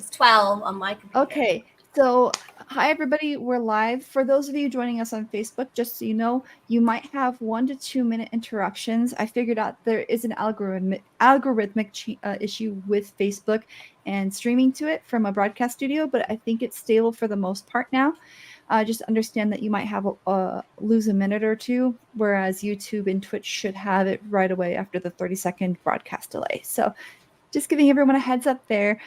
It's 12 on my computer. Okay, so hi everybody, we're live. For those of you joining us on Facebook, just so you know, you might have 1 to 2 minute interruptions. I figured out there is an algorithmic issue with Facebook and streaming to it from a broadcast studio, but I think it's stable for the most part now. Just understand that you might have lose a minute or two, whereas YouTube and Twitch should have it right away after the 30-second broadcast delay. So just giving everyone a heads up there.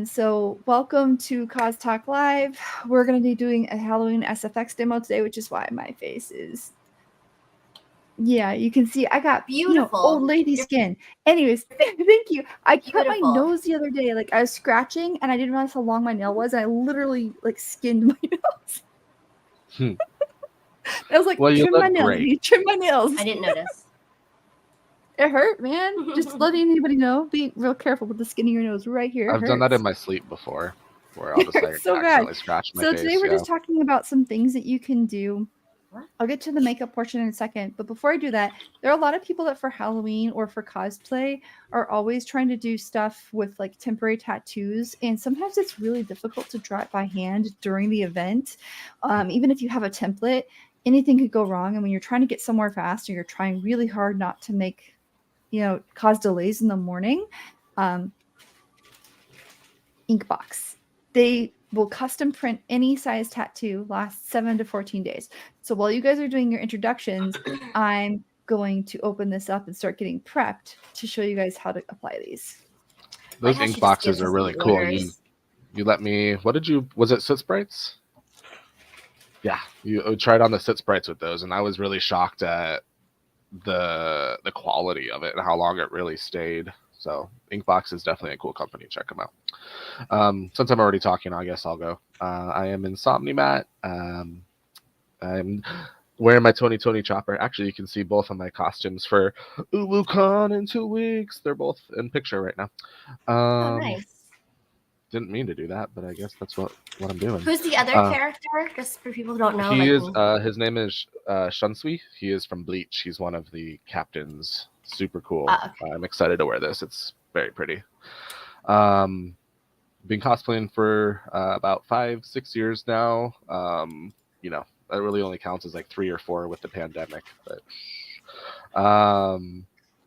So welcome to Cause Talk Live. We're going to be doing a Halloween SFX demo today, which is why my face is... Yeah, you can see I got beautiful old lady skin. Anyways, thank you. I cut my nose the other day. Like I was scratching and I didn't realize how long my nail was. And I literally like skinned my nose. I was like, well, trim my nails. Trim my nails. I didn't notice. It hurt, man. Just letting anybody know. Be real careful with the skin of your nose right here. I've done that in my sleep before, where I'll just like accidentally scratch my face. So today we're just talking about some things that you can do. I'll get to the makeup portion in a second, but before I do that, there are a lot of people that for Halloween or for cosplay are always trying to do stuff with like temporary tattoos, and sometimes it's really difficult to draw it by hand during the event. Even if you have a template, anything could go wrong, and when you're trying to get somewhere fast or you're trying really hard not to make cause delays in the morning, Inkbox. They will custom print any size tattoo, lasts 7 to 14 days. So while you guys are doing your introductions, I'm going to open this up and start getting prepped to show you guys how to apply these. Those ink boxes are really cool. You let me, was it Soot Sprites? Yeah, you tried on the Soot Sprites with those, and I was really shocked at the quality of it and how long it really stayed. So Inkbox is definitely a cool company. Check them out. Since I'm already talking, I guess I'll go. I am Insomnimat. I'm wearing my Tony chopper. Actually, you can see both of my costumes for UwuCon in 2 weeks. They're both in picture right now. Oh, nice. Didn't mean to do that, but I guess that's what I'm doing. Who's the other character? Just for people who don't know. His name is Shunsui. He is from Bleach. He's one of the captains. Super cool. Okay. I'm excited to wear this. It's very pretty. Been cosplaying for about 5-6 years now. That really only counts as like 3 or 4 with the pandemic, but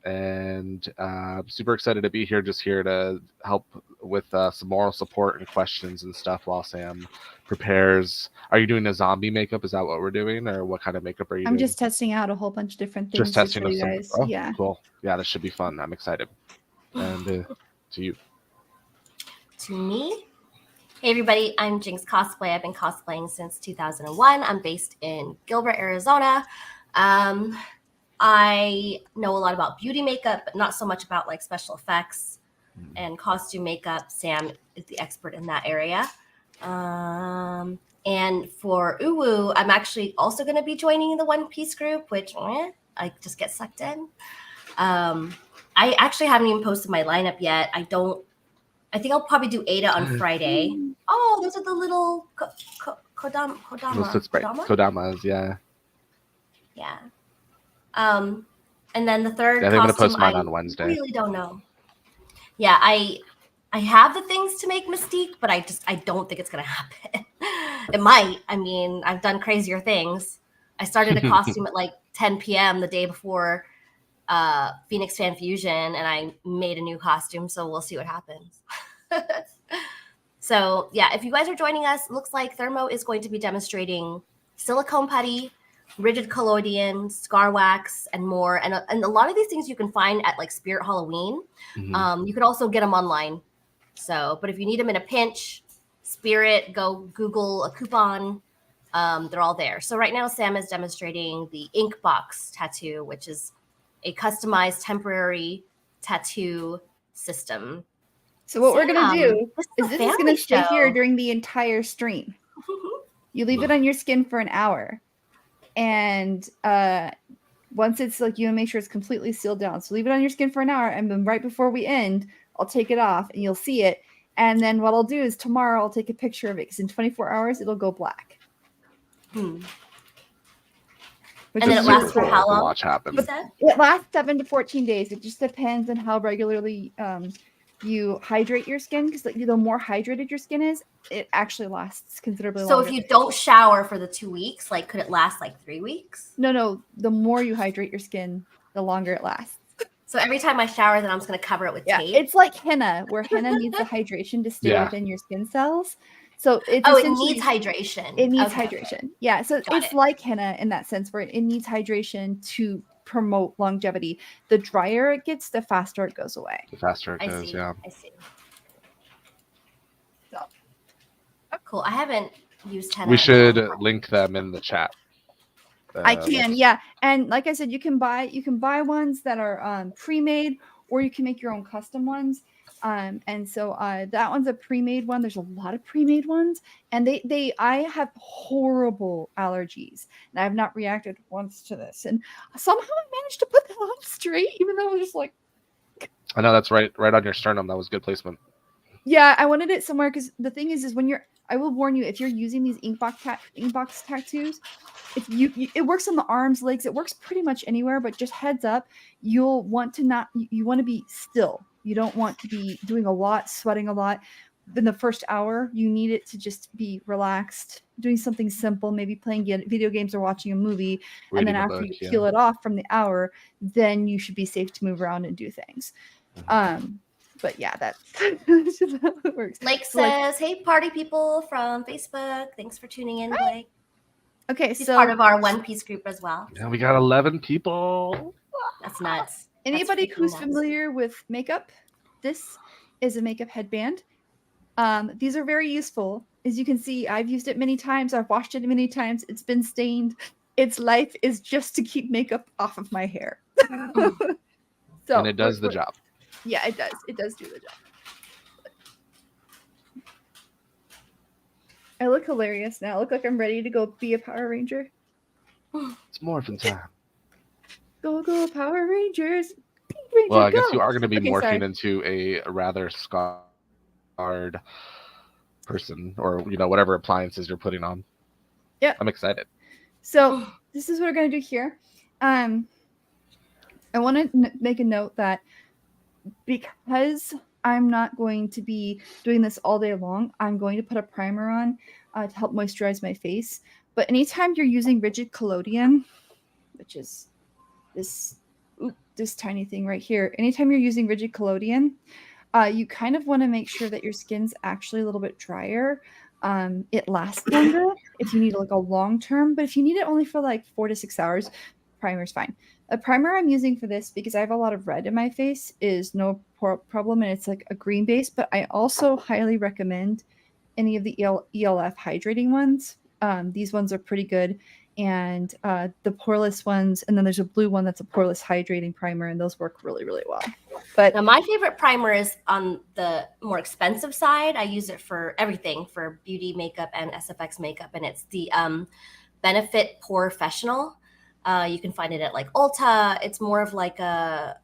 and I'm super excited to be here, just here to help with some moral support and questions and stuff while Sam prepares. Are you doing a zombie makeup? Is that what we're doing, or what kind of makeup are you doing? I'm just testing out a whole bunch of different things. Just testing you guys. Oh, yeah. Cool. Yeah, this should be fun. I'm excited. And to you. To me? Hey everybody, I'm Jinx Cosplay. I've been cosplaying since 2001. I'm based in Gilbert, Arizona. I know a lot about beauty makeup, but not so much about like special effects and costume makeup. Sam is the expert in that area. And for Uwu, I'm actually also going to be joining the One Piece group, which I just get sucked in. I actually haven't even posted my lineup yet. I think I'll probably do Ada on Friday. Oh, those are the little Kodamas, yeah. Yeah. And then the third costume, I'm gonna post mine on Wednesday. I really don't know. Yeah, I have the things to make Mystique, but I don't think it's gonna happen. It might. I mean, I've done crazier things. I started a costume at like 10 p.m. the day before Phoenix Fan Fusion, and I made a new costume, so we'll see what happens. So yeah, if you guys are joining us, it looks like Thermo is going to be demonstrating silicone putty, rigid collodion, scar wax, and more. And a lot of these things you can find at like Spirit Halloween. Mm-hmm. You could also get them online. So, but if you need them in a pinch, Spirit, go Google a coupon. They're all there. So right now, Sam is demonstrating the Inkbox tattoo, which is a customized temporary tattoo system. So what we're going to do is this is going to stay here during the entire stream. You leave it on your skin for an hour. And once it's like, you want to make sure it's completely sealed down. So leave it on your skin for an hour. And then right before we end, I'll take it off and you'll see it. And then what I'll do is tomorrow I'll take a picture of it because in 24 hours, it'll go black. And then it lasts for how long? Watch happen. It lasts 7 to 14 days. It just depends on how regularly you hydrate your skin, because like, the more hydrated your skin is, it actually lasts considerably So longer. if you don't shower for the 2 weeks, like could it last like 3 weeks? No, the more you hydrate your skin, the longer it lasts. So every time I shower, then I'm just gonna cover it with tape. It's like henna, where henna needs the hydration to stay within your skin cells. So it's it needs hydration. It needs hydration. Yeah, so it's like henna in that sense, where it needs hydration to promote longevity. The drier it gets, the faster it goes away. The faster it goes, yeah. I see. So, cool. I haven't used henna. We should link them in the chat. I can, yeah. And like I said, you can buy ones that are pre-made, or you can make your own custom ones. And so that one's a pre-made one. There's a lot of pre-made ones, and I have horrible allergies, and I have not reacted once to this. And somehow I managed to put that on straight, even though I was just like, I know, that's right on your sternum. That was good placement. Yeah, I wanted it somewhere, because the thing is when I will warn you, if you're using these inkbox tattoos, if it works on the arms, legs, it works pretty much anywhere, but just heads up, you'll want to you want to be still. You don't want to be doing a lot, sweating a lot. In the first hour, you need it to just be relaxed, doing something simple, maybe playing video games or watching a movie. And then after you peel it off from the hour, then you should be safe to move around and do things. But yeah, that's just how it works. Blake says, "Hey, party people from Facebook. Thanks for tuning in, Blake." Okay, He's so part of our One Piece group as well. Yeah, we got 11 people. That's nuts. Anybody who's familiar with makeup, this is a makeup headband. These are very useful. As you can see, I've used it many times. I've washed it many times. It's been stained. Its life is just to keep makeup off of my hair. So, and it does the job. Yeah, it does. It does do the job. I look hilarious now. I look like I'm ready to go be a Power Ranger. It's morphin' time. Go Power Rangers. Ranger, well, I guess go. you are going to be morphing into a rather scarred person, or whatever appliances you're putting on. Yeah, I'm excited. So this is what we're going to do here. I want to make a note that because I'm not going to be doing this all day long, I'm going to put a primer on to help moisturize my face. But anytime you're using rigid collodion, which is this tiny thing right here, anytime you're using rigid collodion, you kind of want to make sure that your skin's actually a little bit drier. It lasts longer if you need like a long term, but if you need it only for like 4 to 6 hours, primer's fine. A primer I'm using for this, because I have a lot of red in my face, is no problem, and it's like a green base, but I also highly recommend any of the ELF hydrating ones. These ones are pretty good, and the poreless ones, and then there's a blue one that's a poreless hydrating primer, and those work really, really well. But now my favorite primer is on the more expensive side. I use it for everything, for beauty makeup and SFX makeup, and it's the Benefit Professional. You can find it at like Ulta. It's more of like a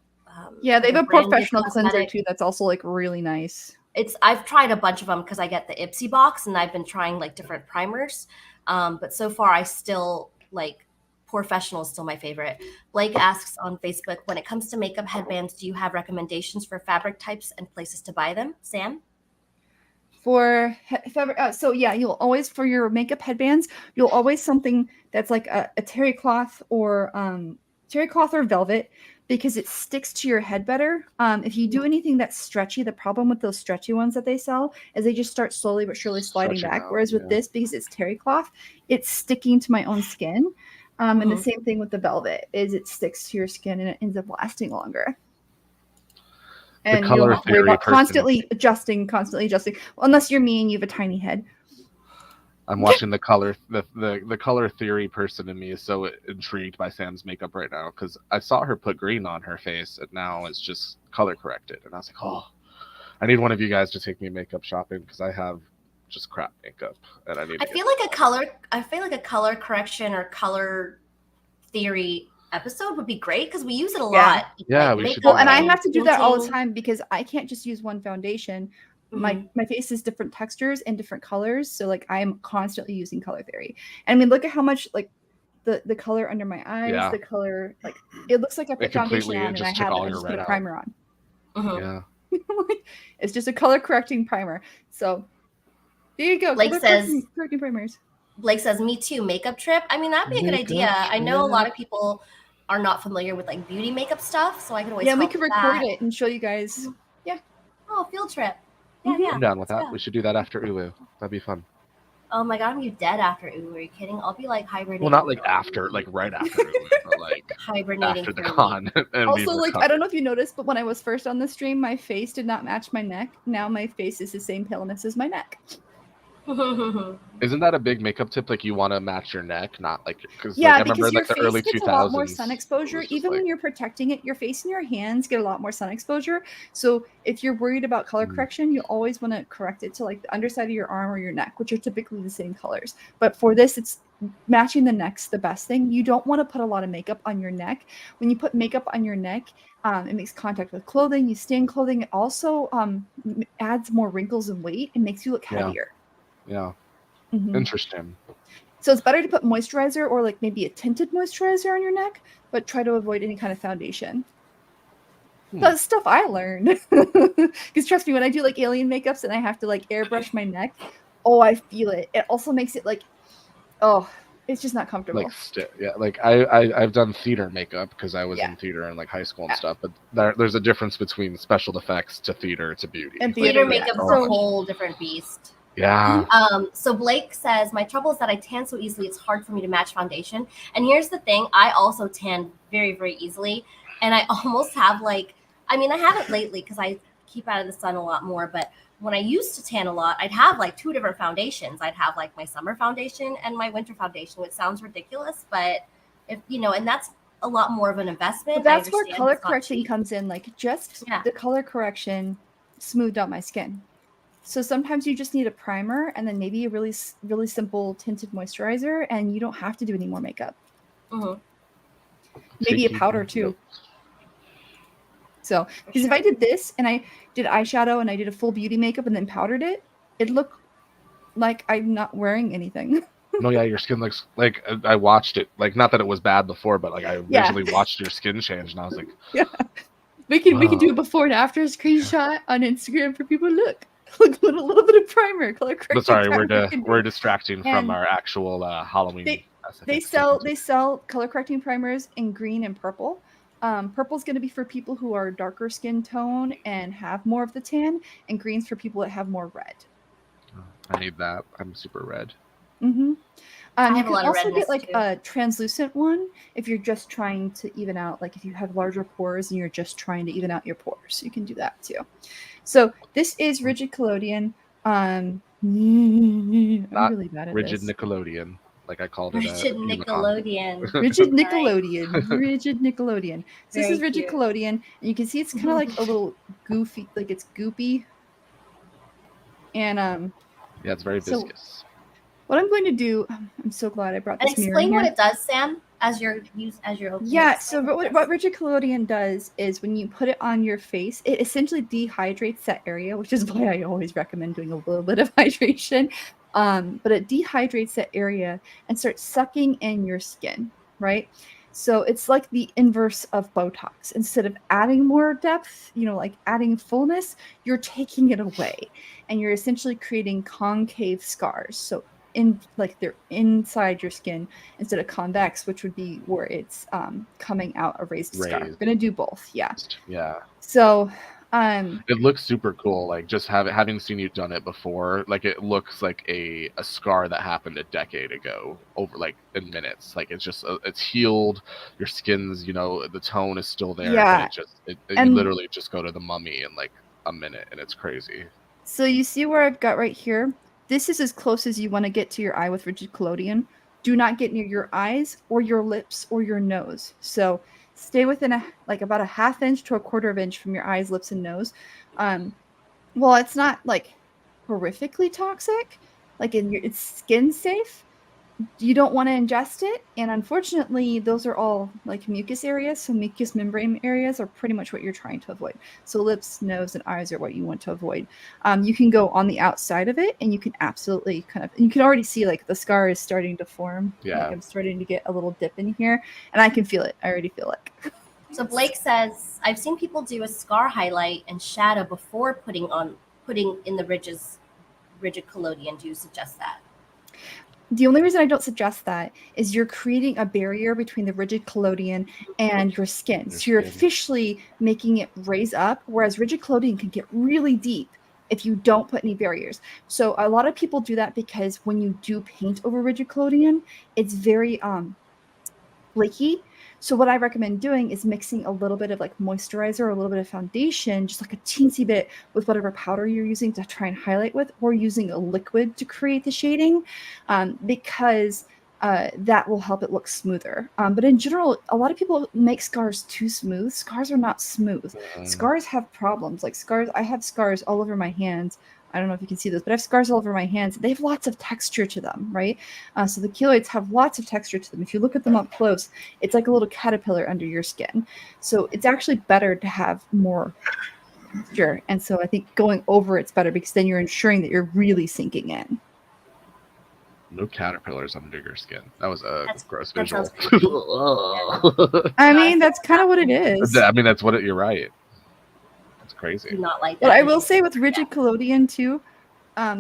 they have a professional cleanser too. That's also like really nice. I've tried a bunch of them because I get the Ipsy box, and I've been trying like different primers. But so far, I still like Professional is still my favorite. Blake asks on Facebook, when it comes to makeup headbands, do you have recommendations for fabric types and places to buy them? Sam? For fabric, so yeah, you'll always, for your makeup headbands, you'll always something that's like a terry cloth or velvet, because it sticks to your head better. If you do anything that's stretchy, the problem with those stretchy ones that they sell is they just start slowly but surely sliding back. Whereas with this, because it's terry cloth, it's sticking to my own skin. And the same thing with the velvet, is it sticks to your skin and it ends up lasting longer. And you're constantly adjusting. Well, unless you're me and you have a tiny head. I'm watching the color theory person in me is so intrigued by Sam's makeup right now, because I saw her put green on her face, and now it's just color corrected, and I was like, oh, I need one of you guys to take me makeup shopping, because I have just crap makeup, and I need. I feel like a color correction or color theory episode would be great, because we use it a lot. Yeah, we should. Well, and I have to do that all the time, because I can't just use one foundation. My face is different textures and different colors, so like I am constantly using color theory. And I mean, look at how much like the color under my eyes, the color, like it looks like I put foundation on and I have put a primer on. Yeah, It's just a color correcting primer. So there you go. Blake Color says, correcting primers. Blake says, me too, makeup trip. I mean, that'd be a good Makeup idea. I know a lot trip. of people are not familiar with like beauty makeup stuff, so I could always Yeah, we help could with record that. it and show you guys. Yeah. Oh, field trip. Yeah, Mhm. yeah. I'm down with let's that. go. We should do that after Ulu. That'd be fun. Oh my god, I'm you dead after Ulu. Are you kidding? I'll be like hibernating. Well, not like after, like right after Ulu, but like hibernating after the for a week. con. And Also, we've like, I recovered. don't know if you noticed, but when I was first on the stream, my face did not match my neck. Now my face is the same paleness as my neck. Isn't that a big makeup tip? Like you want to match your neck, not like because Yeah, like I because remember your like the face early gets 2000s. a lot more sun exposure. Even when like, you're protecting it, your face and your hands get a lot more sun exposure. So if you're worried about color correction, you always want to correct it to like the underside of your arm or your neck, which are typically the same colors. But for this, it's matching the neck's the best thing. You don't want to put a lot of makeup on your neck. When you put makeup on your neck, it makes contact with clothing. You stain clothing. It also adds more wrinkles and weight. It makes you look heavier. Yeah. Mhm. Interesting. So it's better to put moisturizer or like maybe a tinted moisturizer on your neck, but try to avoid any kind of foundation. That's stuff I learned. Because trust me, when I do like alien makeups and I have to like airbrush my neck, oh, I feel it. It also makes it like, oh, it's just not comfortable. Like yeah, like I've done theater makeup because I was Yeah. in theater in like high school and stuff. But there's a difference between special effects to theater to beauty. And Theater yeah. makeup is So- a whole different beast. Yeah. So Blake says, my trouble is that I tan so easily, it's hard for me to match foundation. And here's the thing, I also tan very, very easily. And I almost have like, I mean, I haven't lately because I keep out of the sun a lot more, but when I used to tan a lot, I'd have like two different foundations. I'd have like my summer foundation and my winter foundation, which sounds ridiculous, but if you know, and that's a lot more of an investment. But that's where I understand color it's not correcting cheap. comes in. Like just the color correction smoothed out my skin. So sometimes you just need a primer and then maybe a really, really simple tinted moisturizer, and you don't have to do any more makeup. Mhm. Maybe a powder too. So, because if I did this and I did eyeshadow and I did a full beauty makeup and then powdered it, it'd look like I'm not wearing anything. No, yeah, your skin looks like I watched it. Like not that it was bad before, but like I visually watched your skin change, and I was like, yeah, we can do a before and after screenshot on Instagram for people to look. Look, a little bit of primer, color correcting. But sorry, we're distracting from our actual Halloween. They sell color correcting primers in green and purple. Purple's going to be for people who are darker skin tone and have more of the tan, and green's for people that have more red. I need that. I'm super red. Mm-hmm. I You have a can lot of also redness get like too. a translucent one if you're just trying to even out, like if you have larger pores and you're just trying to even out your pores, you can do that too. So this is Rigid Collodion. I'm really bad at Rigid this. Nickelodeon, like I called it. Rigid Nickelodeon. Rigid Nickelodeon. Rigid Nickelodeon. So this Very is Rigid cute. Collodion, and you can see it's kind of like a little goofy, like it's goopy. And yeah, it's very viscous. What I'm going to do, I'm so glad I brought And this mirror explain in what here. it does, Sam, as you're Yeah, so what Rigid Collodion does is when you put it on your face, it essentially dehydrates that area, which is why I always recommend doing a little bit of hydration. But it dehydrates that area and starts sucking in your skin, right? So it's like the inverse of Botox. Instead of adding more depth, like adding fullness, you're taking it away, and you're essentially creating concave scars. So they're inside your skin instead of convex, which would be where it's coming out a raised scar. We're gonna do both. Yeah. So it looks super cool. Like just having seen you done it before, like it looks like a scar that happened a decade ago over like in minutes. Like it's just it's healed. Your skin's the tone is still there. Yeah. But you literally just go to the mummy in like a minute, and it's crazy. So you see where I've got right here? This is as close as you want to get to your eye with Rigid Collodion. Do not get near your eyes or your lips or your nose. So stay within about a ½ inch to a ¼ inch from your eyes, lips, and nose. Well, it's not like horrifically toxic, like it's skin safe. You don't want to ingest it, and unfortunately those are all like mucus areas, so mucous membrane areas are pretty much what you're trying to avoid. So lips, nose, and eyes are what you want to avoid. You can go on the outside of it, and you can absolutely you can already see like the scar is starting to form. Yeah, like I'm starting to get a little dip in here, and I can feel it. I already feel it. So Blake says, I've seen people do a scar highlight and shadow before putting in the rigid collodion. Do you suggest that? The only reason I don't suggest that is you're creating a barrier between the rigid collodion and your skin. So you're officially making it raise up, whereas rigid collodion can get really deep if you don't put any barriers. So a lot of people do that because when you do paint over rigid collodion, it's very flaky. So what I recommend doing is mixing a little bit of like moisturizer or a little bit of foundation, just like a teensy bit with whatever powder you're using to try and highlight with, or using a liquid to create the shading, because that will help it look smoother. But in general, a lot of people make scars too smooth. Scars are not smooth. Scars have problems. Like scars, I have scars all over my hands. I don't know if you can see this, but I have scars all over my hands. They have lots of texture to them, right? So the keloids have lots of texture to them. If you look at them up close, it's like a little caterpillar under your skin. So it's actually better to have more texture. And so I think going over it's better because then you're ensuring that you're really sinking in. No caterpillars under your skin. That was a gross that visual. I mean, that's kind of what it is. I mean, that's what it. You're right. It's crazy. Do not like that. But I will say with rigid collodion too,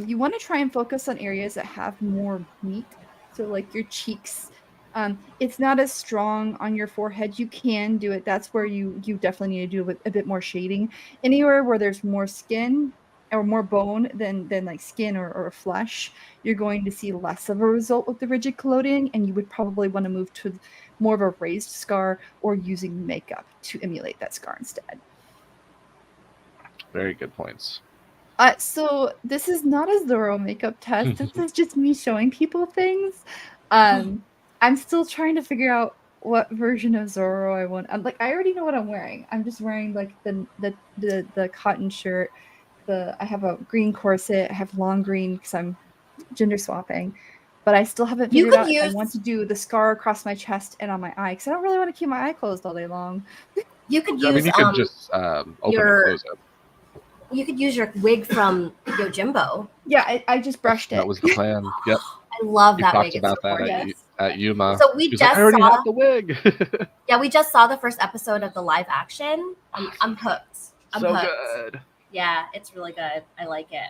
you want to try and focus on areas that have more meat. So like your cheeks. It's not as strong on your forehead. You can do it. That's where you definitely need to do a bit more shading. Anywhere where there's more skin or more bone than like skin or flesh, you're going to see less of a result with the rigid collodion, and you would probably want to move to more of a raised scar or using makeup to emulate that scar instead. Very good points. So this is not a Zorro makeup test. This is just me showing people things. I'm still trying to figure out what version of Zorro I want. I already know what I'm wearing. I'm just wearing like the cotton shirt. I have a green corset. I have long green because I'm gender swapping. But I still haven't figured out if I want to do the scar across my chest and on my eye because I don't really want to keep my eye closed all day long. You could use. I mean, you could just open and close it. You could use your wig from Yojimbo. Yeah, I just brushed it. That was the plan. Yep. I love that wig. We talked about that at Yuma. So we just I already have the wig. Yeah, we just saw the first episode of the live action. I'm hooked. I'm so hooked. Good. Yeah, it's really good. I like it.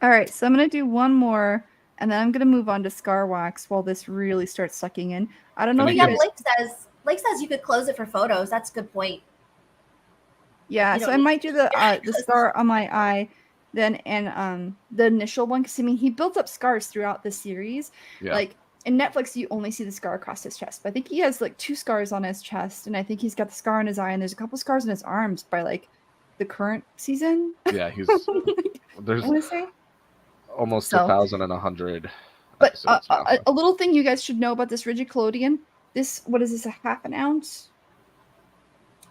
All right, so I'm going to do one more, and then I'm going to move on to scar wax while this really starts sucking in. I don't know. Blake says you could close it for photos. That's a good point. Yeah, so I might do the scar on my eye then, and the initial one, because I mean he built up scars throughout the series. Yeah. Like in Netflix, you only see the scar across his chest, but I think he has like 2 scars on his chest, and I think he's got the scar on his eye, and there's a couple scars on his arms by like the current season. Yeah, there's almost 1,100. But a little thing you guys should know about this rigid collodion. What is this? A half an ounce?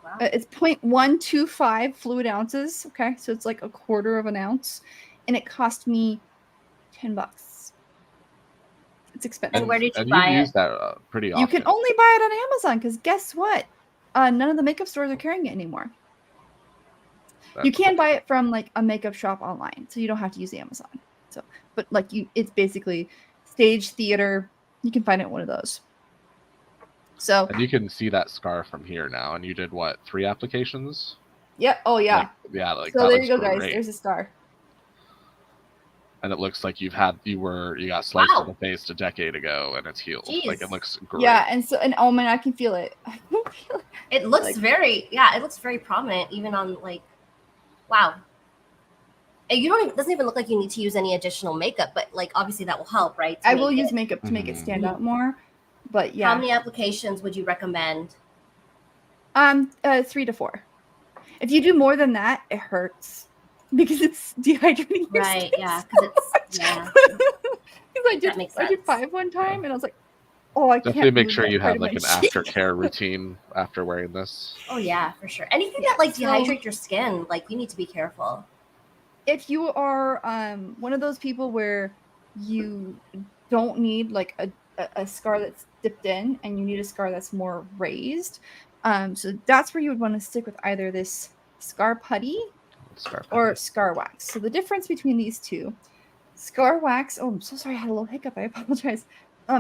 Wow. It's 0.125 fluid ounces. Okay, so it's like a quarter of an ounce, and it cost me $10. It's expensive. And where did you buy it? Use that pretty often. You can only buy it on Amazon because guess what? None of the makeup stores are carrying it anymore. You can buy it from like a makeup shop online, so you don't have to use Amazon. So, but like it's basically stage theater. You can find it in one of those. So and you can see that scar from here now. And you did what? 3 applications? Yeah. Oh yeah. So there you go, guys. There's a scar. And it looks like you got sliced in the face a decade ago, and it's healed. Jeez. Like it looks great. Yeah, and oh man, I can feel it. I can feel it. It looks it looks very prominent, even on like, wow. It doesn't even look like you need to use any additional makeup, but like obviously that will help, right? I will use makeup to make it stand out more, but yeah. How many applications would you recommend? 3 to 4. If you do more than that, it hurts because it's dehydrating your right? skin Yeah, because it's yeah. I did 5 one time, and I was like, oh, I can't. Definitely make sure you have like an aftercare routine after wearing this. Oh yeah, for sure. Anything that like dehydrates your skin, like you need to be careful. If you are one of those people where you don't need like a scar that's dipped in and you need a scar that's more raised, so that's where you would want to stick with either this scar putty or scar wax. So the difference between these two, scar wax, oh, I'm so sorry, I had a little hiccup, I apologize.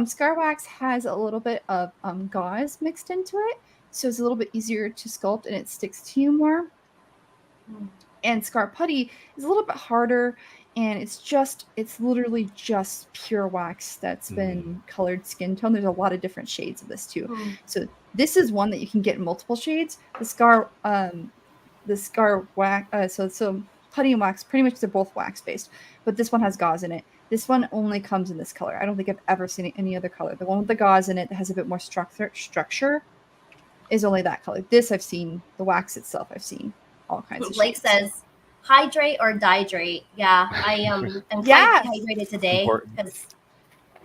Scar wax has a little bit of gauze mixed into it, so it's a little bit easier to sculpt and it sticks to you more. And Scar Putty is a little bit harder, and it's literally just pure wax that's been colored skin tone. There's a lot of different shades of this too. So this is one that you can get in multiple shades. The Scar wax, so Putty and wax, pretty much they're both wax based, but this one has gauze in it. This one only comes in this color. I don't think I've ever seen any other color. The one with the gauze in it that has a bit more structure is only that color. This I've seen, the wax itself, I've seen all kinds of Blake shades. says, hydrate or dihydrate. Yeah, I am quite dehydrated today because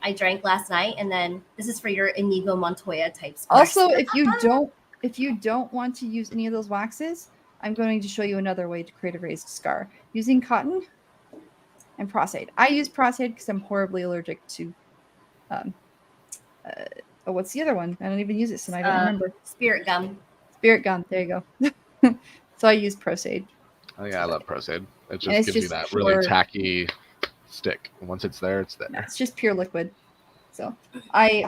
I drank last night, and then this is for your Inigo Montoya type scars. Also, if you don't want to use any of those waxes, I'm going to show you another way to create a raised scar using cotton and Prosaid. I use Prosaid because I'm horribly allergic to what's the other one? I don't even use it, so I don't remember. Spirit gum. Spirit gum. There you go. So I use Prosaid. Oh yeah, I love Prosaid. It just gives you that really tacky stick. Once it's there, it's there. It's just pure liquid. So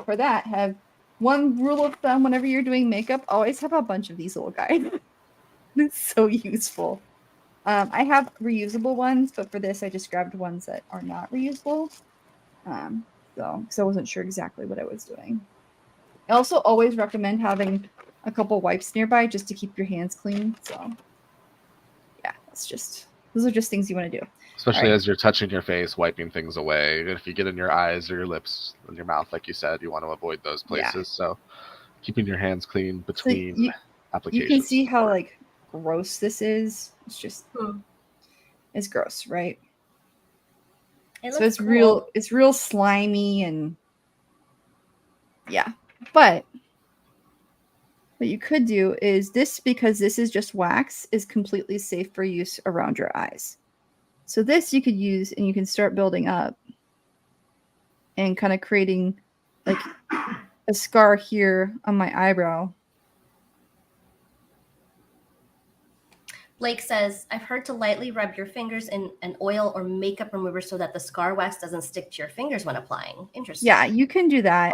for that, have one rule of thumb whenever you're doing makeup, always have a bunch of these little guys. It's so useful. I have reusable ones, but for this, I just grabbed ones that are not reusable. Because I wasn't sure exactly what I was doing. I also always recommend having a couple wipes nearby just to keep your hands clean. So, yeah, those are just things you want to do. Especially as you're touching your face, wiping things away. If you get in your eyes or your lips and your mouth, like you said, you want to avoid those places. Yeah. So, keeping your hands clean between applications. You can see how like gross this is. It's just it's gross, right? So it's cool. It's real slimy and but what you could do is this, because this is just wax, is completely safe for use around your eyes. So this you could use and you can start building up and kind of creating like a scar here on my eyebrow. Blake says, I've heard to lightly rub your fingers in an oil or makeup remover so that the scar wax doesn't stick to your fingers when applying. Interesting. Yeah, you can do that.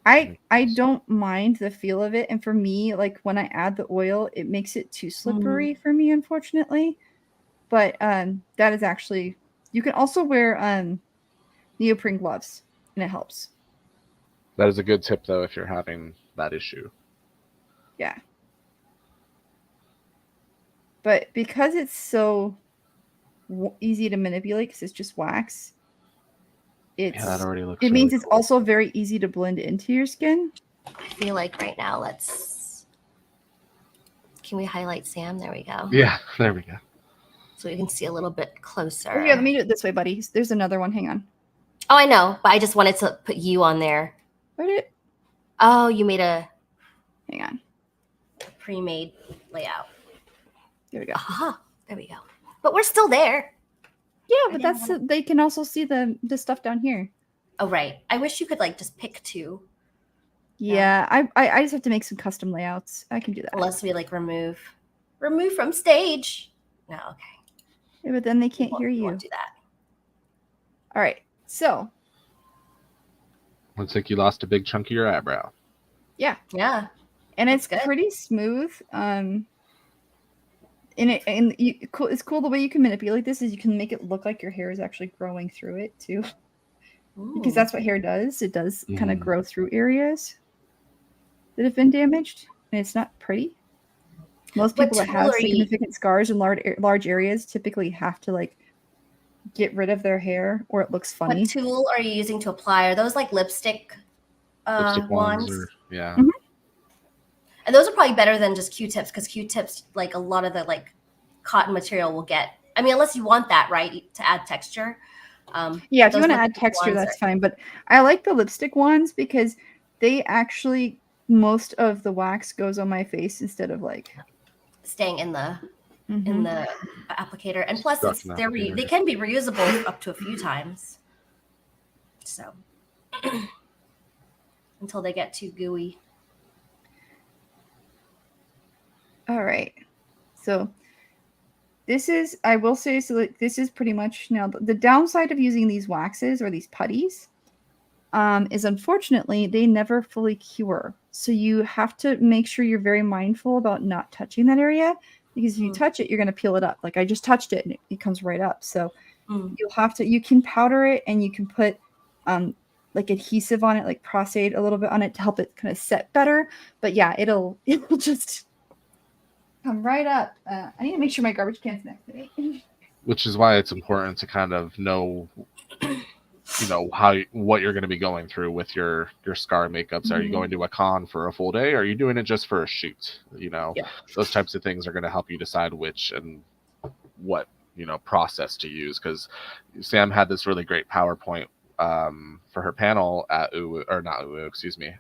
I don't mind the feel of it. And for me, like when I add the oil, it makes it too slippery for me, unfortunately. But that is actually, you can also wear neoprene gloves and it helps. That is a good tip though, if you're having that issue. Yeah. But because it's so easy to manipulate, because it's just wax, that already looks it means it's also very easy to blend into your skin. I feel like right now, can we highlight Sam? There we go. Yeah, there we go. So you can see a little bit closer. Oh, yeah, let me do it this way, buddy. There's another one. Hang on. Oh, I know, but I just wanted to put you on there. Oh, you made a pre-made layout. There we go. Aha, there we go. But we're still there. Yeah, but they can also see the stuff down here. Oh, right. I wish you could like just pick two. Yeah, I just have to make some custom layouts. I can do that. Unless we like remove from stage. No, okay. Yeah, but then they can't hear you. We won't do that. All right. So. Looks like you lost a big chunk of your eyebrow. Yeah. Yeah. And it's pretty smooth. It's cool the way you can manipulate this is you can make it look like your hair is actually growing through it too. Ooh. Because that's what hair does. It does kind of grow through areas that have been damaged, and it's not pretty. Most people that have significant scars in large areas typically have to like get rid of their hair or it looks funny. What tool are you using to apply? Are those like lipstick wands? Yeah. Mm-hmm. And those are probably better than just Q-tips, because Q-tips, like a lot of the like cotton material will get. I mean, unless you want that, right, to add texture. Yeah, if you want to add texture, that's fine. But I like the lipstick ones because they actually, most of the wax goes on my face instead of like staying in the applicator. And plus, they can be reusable up to a few times. So until they get too gooey. All right. So this is, I will say, so this is pretty much now the downside of using these waxes or these putties is unfortunately they never fully cure. So you have to make sure you're very mindful about not touching that area, because if you touch it, you're going to peel it up. Like I just touched it and it comes right up. So you can powder it, and you can put like adhesive on it, like Prosade a little bit on it to help it kind of set better. But yeah, it'll just come right up. I need to make sure my garbage can's next to me. Which is why it's important to kind of know, what you're going to be going through with your scar makeups. Are you going to a con for a full day? Or are you doing it just for a shoot? Those types of things are going to help you decide which and what process to use. Because Sam had this really great PowerPoint for her panel at YumaCon,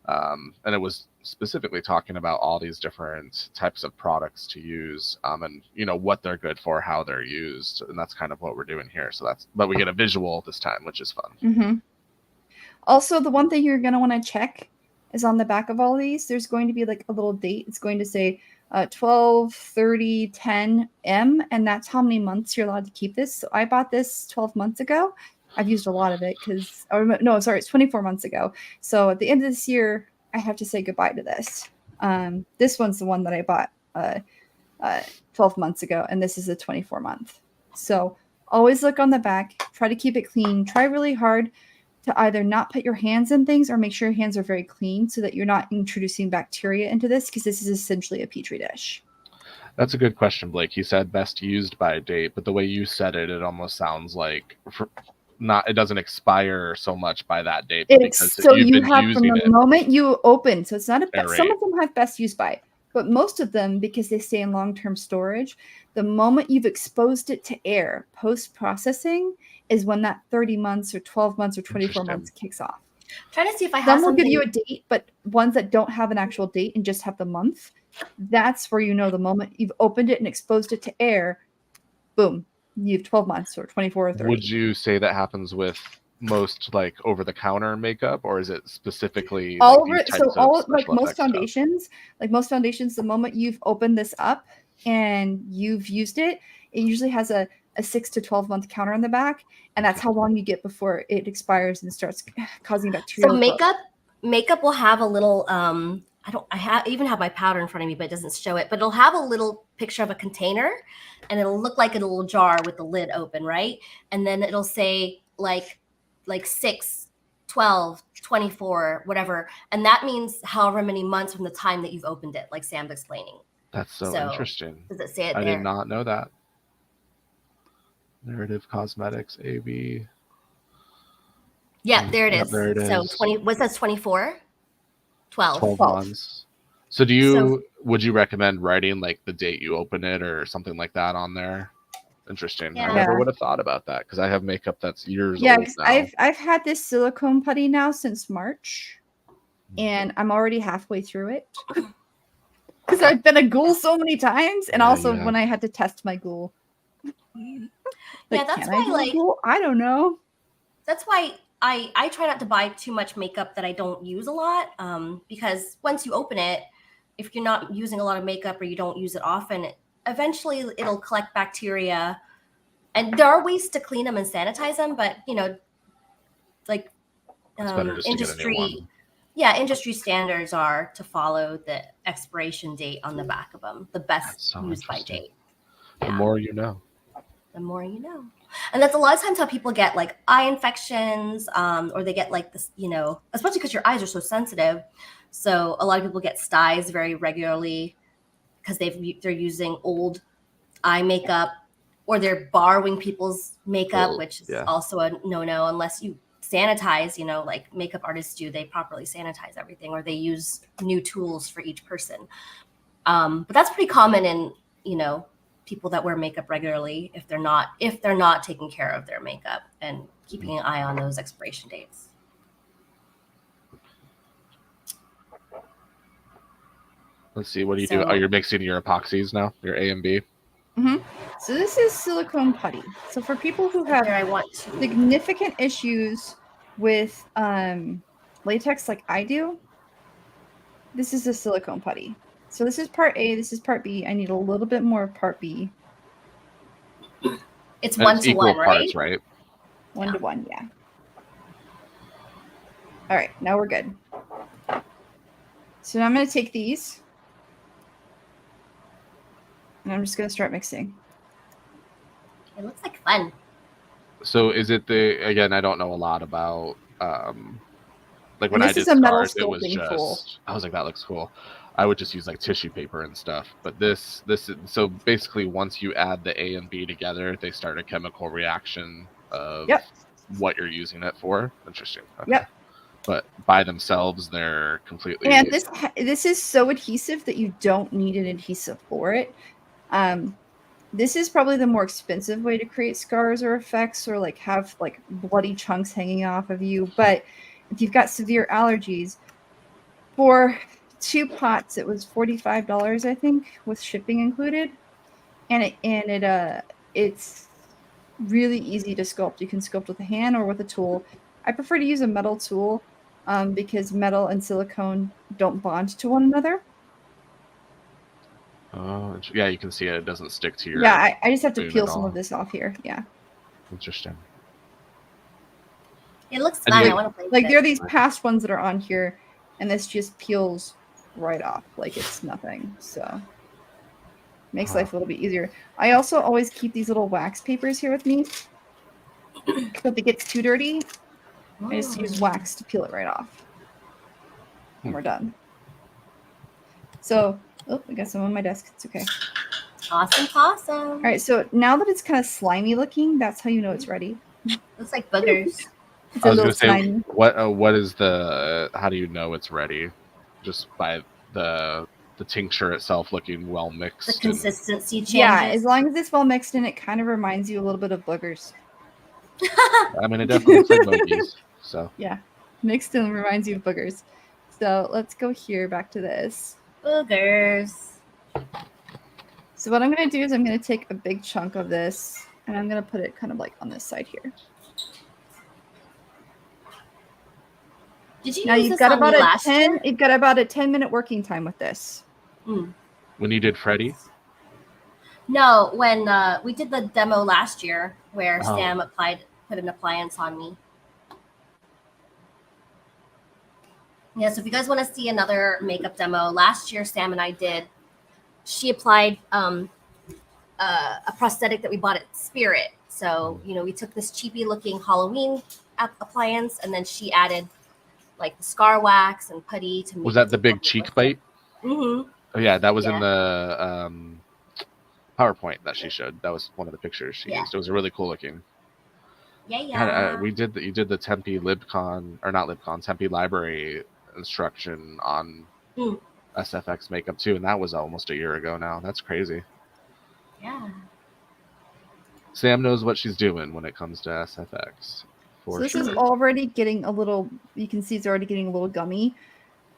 and it was specifically talking about all these different types of products to use, and what they're good for, how they're used, and that's kind of what we're doing here. But we get a visual this time, which is fun. Also, the one thing you're going to want to check is on the back of all these, there's going to be like a little date. It's going to say 12/30/10M, and that's how many months you're allowed to keep this. So I bought this 12 months ago. I've used a lot of it it's 24 months ago. So at the end of this year, I have to say goodbye to this. This one's the one that I bought 12 months ago, and this is a 24-month. So always look on the back. Try to keep it clean. Try really hard to either not put your hands in things or make sure your hands are very clean so that you're not introducing bacteria into this, because this is essentially a petri dish. That's a good question, Blake. He said best used by date, but the way you said it, it almost sounds like it doesn't expire so much by that date. So you have from the moment you open. So it's not some of them have best use by, but most of them, because they stay in long-term storage, the moment you've exposed it to air post-processing is when that 30 months or 12 months or 24 months kicks off. Trying to see if I have some will give you a date, but ones that don't have an actual date and just have the month, that's where the moment you've opened it and exposed it to air, boom, you have 12 months or 24 or 30. Would you say that happens with most like over-the-counter makeup, or is it specifically most foundations? Like most foundations, the moment you've opened this up and you've used it, it usually has a 6 to 12 month counter on the back, and that's how long you get before it expires and starts causing bacteria. So makeup will have a little I even have my powder in front of me, but it doesn't show it. But it'll have a little picture of a container, and it'll look like a little jar with the lid open, right? And then it'll say like 6, 12, 24, whatever. And that means however many months from the time that you've opened it, like Sam's explaining. That's so interesting. Does it say it I there? did not know that. Narrative Cosmetics, AB. Yeah, there it is. There it is. So what says 24? 12 months. So would you recommend writing like the date you open it or something like that on there? Interesting. Yeah. I never would have thought about that, because I have makeup that's years old now. I've had this silicone putty now since March, and I'm already halfway through it because I've been a ghoul so many times, and when I had to test my ghoul. That's why I don't know. That's why I try not to buy too much makeup that I don't use a lot, because once you open it, if you're not using a lot of makeup or you don't use it often, eventually it'll collect bacteria. And there are ways to clean them and sanitize them, but industry standards are to follow the expiration date on the back of them, the best used by date. The more you know. The more you know. And that's a lot of times how people get like eye infections, or they get like this, especially because your eyes are so sensitive. So a lot of people get styes very regularly because they're using old eye makeup, or they're borrowing people's makeup, which is also a no-no unless you sanitize, like makeup artists do. They properly sanitize everything, or they use new tools for each person. But that's pretty common in, people that wear makeup regularly if they're not taking care of their makeup and keeping an eye on those expiration dates. Let's see, what do you do? Oh, you're mixing your epoxies now, your A and B. Mm-hmm. So this is silicone putty. So for people who have significant issues with latex like I do, this is a silicone putty. So this is part A, this is part B. I need a little bit more of part B. It's 1-to-1, right? Parts, right? 1-to-1, yeah. All right, now we're good. So now I'm going to take these. And I'm just going to start mixing. It looks like fun. So is it again, I don't know a lot about like when I did is a metal scars, it was sculpting tool. I was like, that looks cool. I would just use like tissue paper and stuff. But this is, so basically once you add the A and B together, they start a chemical reaction of what you're using it for. Interesting. Okay. Yep. But by themselves, they're completely. And this is so adhesive that you don't need an adhesive for it. This is probably the more expensive way to create scars or effects, or like have like bloody chunks hanging off of you. But if you've got severe allergies, for 2 pots it was $45, I think, with shipping included. And it's really easy to sculpt. You can sculpt with a hand or with a tool. I prefer to use a metal tool because metal and silicone don't bond to one another. Oh, yeah, you can see it. It doesn't stick to your. Yeah, I just have to peel some of this off here. Yeah. Interesting. It looks fun. I want to play with like it. there are these past ones that are on here, and this just peels right off like it's nothing. So makes life a little bit easier. I also always keep these little wax papers here with me. So if it gets too dirty, I just use wax to peel it right off. And we're done. So, oh, I got some on my desk. It's okay. Awesome. All right, so now that it's kind of slimy looking, that's how you know it's ready. Looks like boogers. I was going to say, what is the, how do you know it's ready? Just by the tincture itself looking well mixed. The consistency changes. Yeah, as long as it's well mixed in, it kind of reminds you a little bit of boogers. I mean, it definitely looks like bogies. So yeah, mixed in reminds you of boogers. So let's go here back to this. Boogers. So what I'm going to do is I'm going to take a big chunk of this and I'm going to put it kind of like on this side here. Did you now use you've this got on about me a last 10 year? you've got about a 10-minute working time with this. When you did Freddy? No, when we did the demo last year where Sam put an appliance on me. Yeah, so if you guys want to see another makeup demo, last year Sam and I did. She applied a prosthetic that we bought at Spirit. So, you know, we took this cheapy looking Halloween appliance and then she added like the scar wax and putty to make. Was that the big cheek bite? Mm-hmm. Oh yeah, that was in the PowerPoint that she showed. That was one of the pictures she used. It was really cool looking. Yeah. You did the Tempe LibCon, or not LibCon, Tempe Library instruction on SFX makeup too, and that was almost a year ago now. That's crazy. Yeah. Sam knows what she's doing when it comes to SFX. So this is already getting a little, you can see it's already getting a little gummy.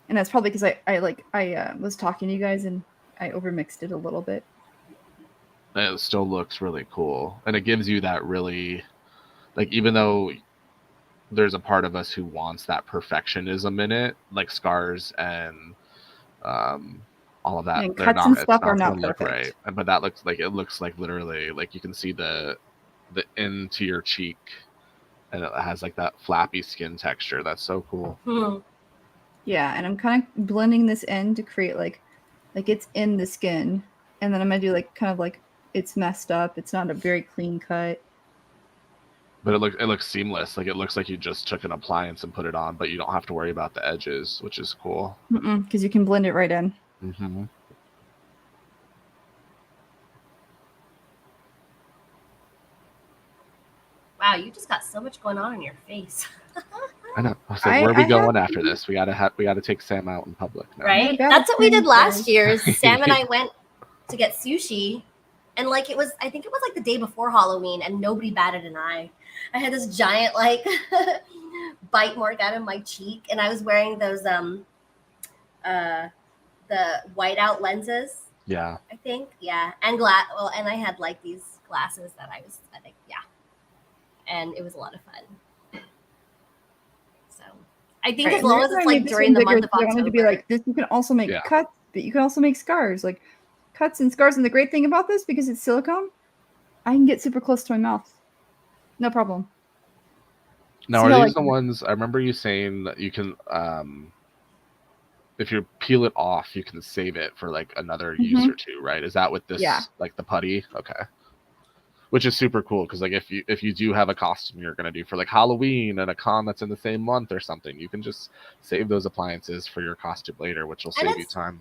And that's probably because I was talking to you guys and I overmixed it a little bit. It still looks really cool. And it gives you that really, like, even though there's a part of us who wants that perfectionism in it, like scars and all of that. And cuts and stuff are not perfect. Right. But that looks like literally, like you can see the into your cheek and it has like that flappy skin texture. That's so cool. Mm-hmm. Yeah, and I'm kind of blending this in to create like it's in the skin. And then I'm going to do like kind of like it's messed up. It's not a very clean cut. But it looks seamless. Like it looks like you just took an appliance and put it on, but you don't have to worry about the edges, which is cool. Because you can blend it right in. Mm-hmm. Wow, you just got so much going on in your face. I know. I said, where are we going after this? We gotta take Sam out in public now. Right? That's what we did last year. Sam and I went to get sushi, and like I think it was like the day before Halloween, and nobody batted an eye. I had this giant like bite mark out of my cheek, and I was wearing those the whiteout lenses. Yeah. I think, yeah, and and I had like these glasses that I think, yeah, and it was a lot of fun. So I think as long as it's like during the month of October, I wanted to be like this. You can also make cuts, but you can also make scars, like cuts and scars. And the great thing about this, because it's silicone, I can get super close to my mouth. No problem. Now, are these the ones? I remember you saying that you can if you peel it off, you can save it for like another use or two, right? Is that with this like the putty? Okay. Which is super cool because like if you do have a costume you're gonna do for like Halloween and a con that's in the same month or something, you can just save those appliances for your costume later, which will save you time.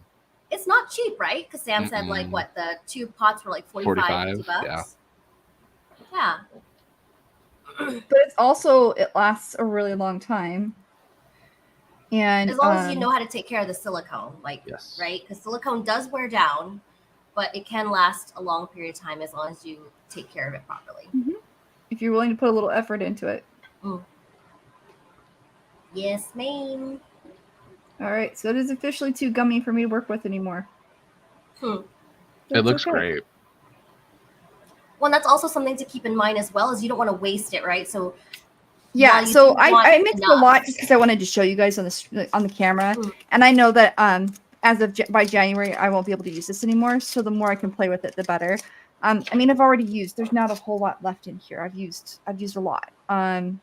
It's not cheap, right? Because Sam said like what the 2 pots were like 50 bucks. Yeah. But it's also it lasts a really long time. And as long as you know how to take care of the silicone, like yes. right? Because silicone does wear down, but it can last a long period of time as long as you take care of it properly. If you're willing to put a little effort into it. Yes, ma'am. All right, so it is officially too gummy for me to work with anymore. It looks great. Well, that's also something to keep in mind as well, is you don't want to waste it, right? So yeah, so I mixed a lot just because I wanted to show you guys on the camera, and I know that as of by January I won't be able to use this anymore. So the more I can play with it, the better. I mean, I've already used. There's not a whole lot left in here. I've used a lot. And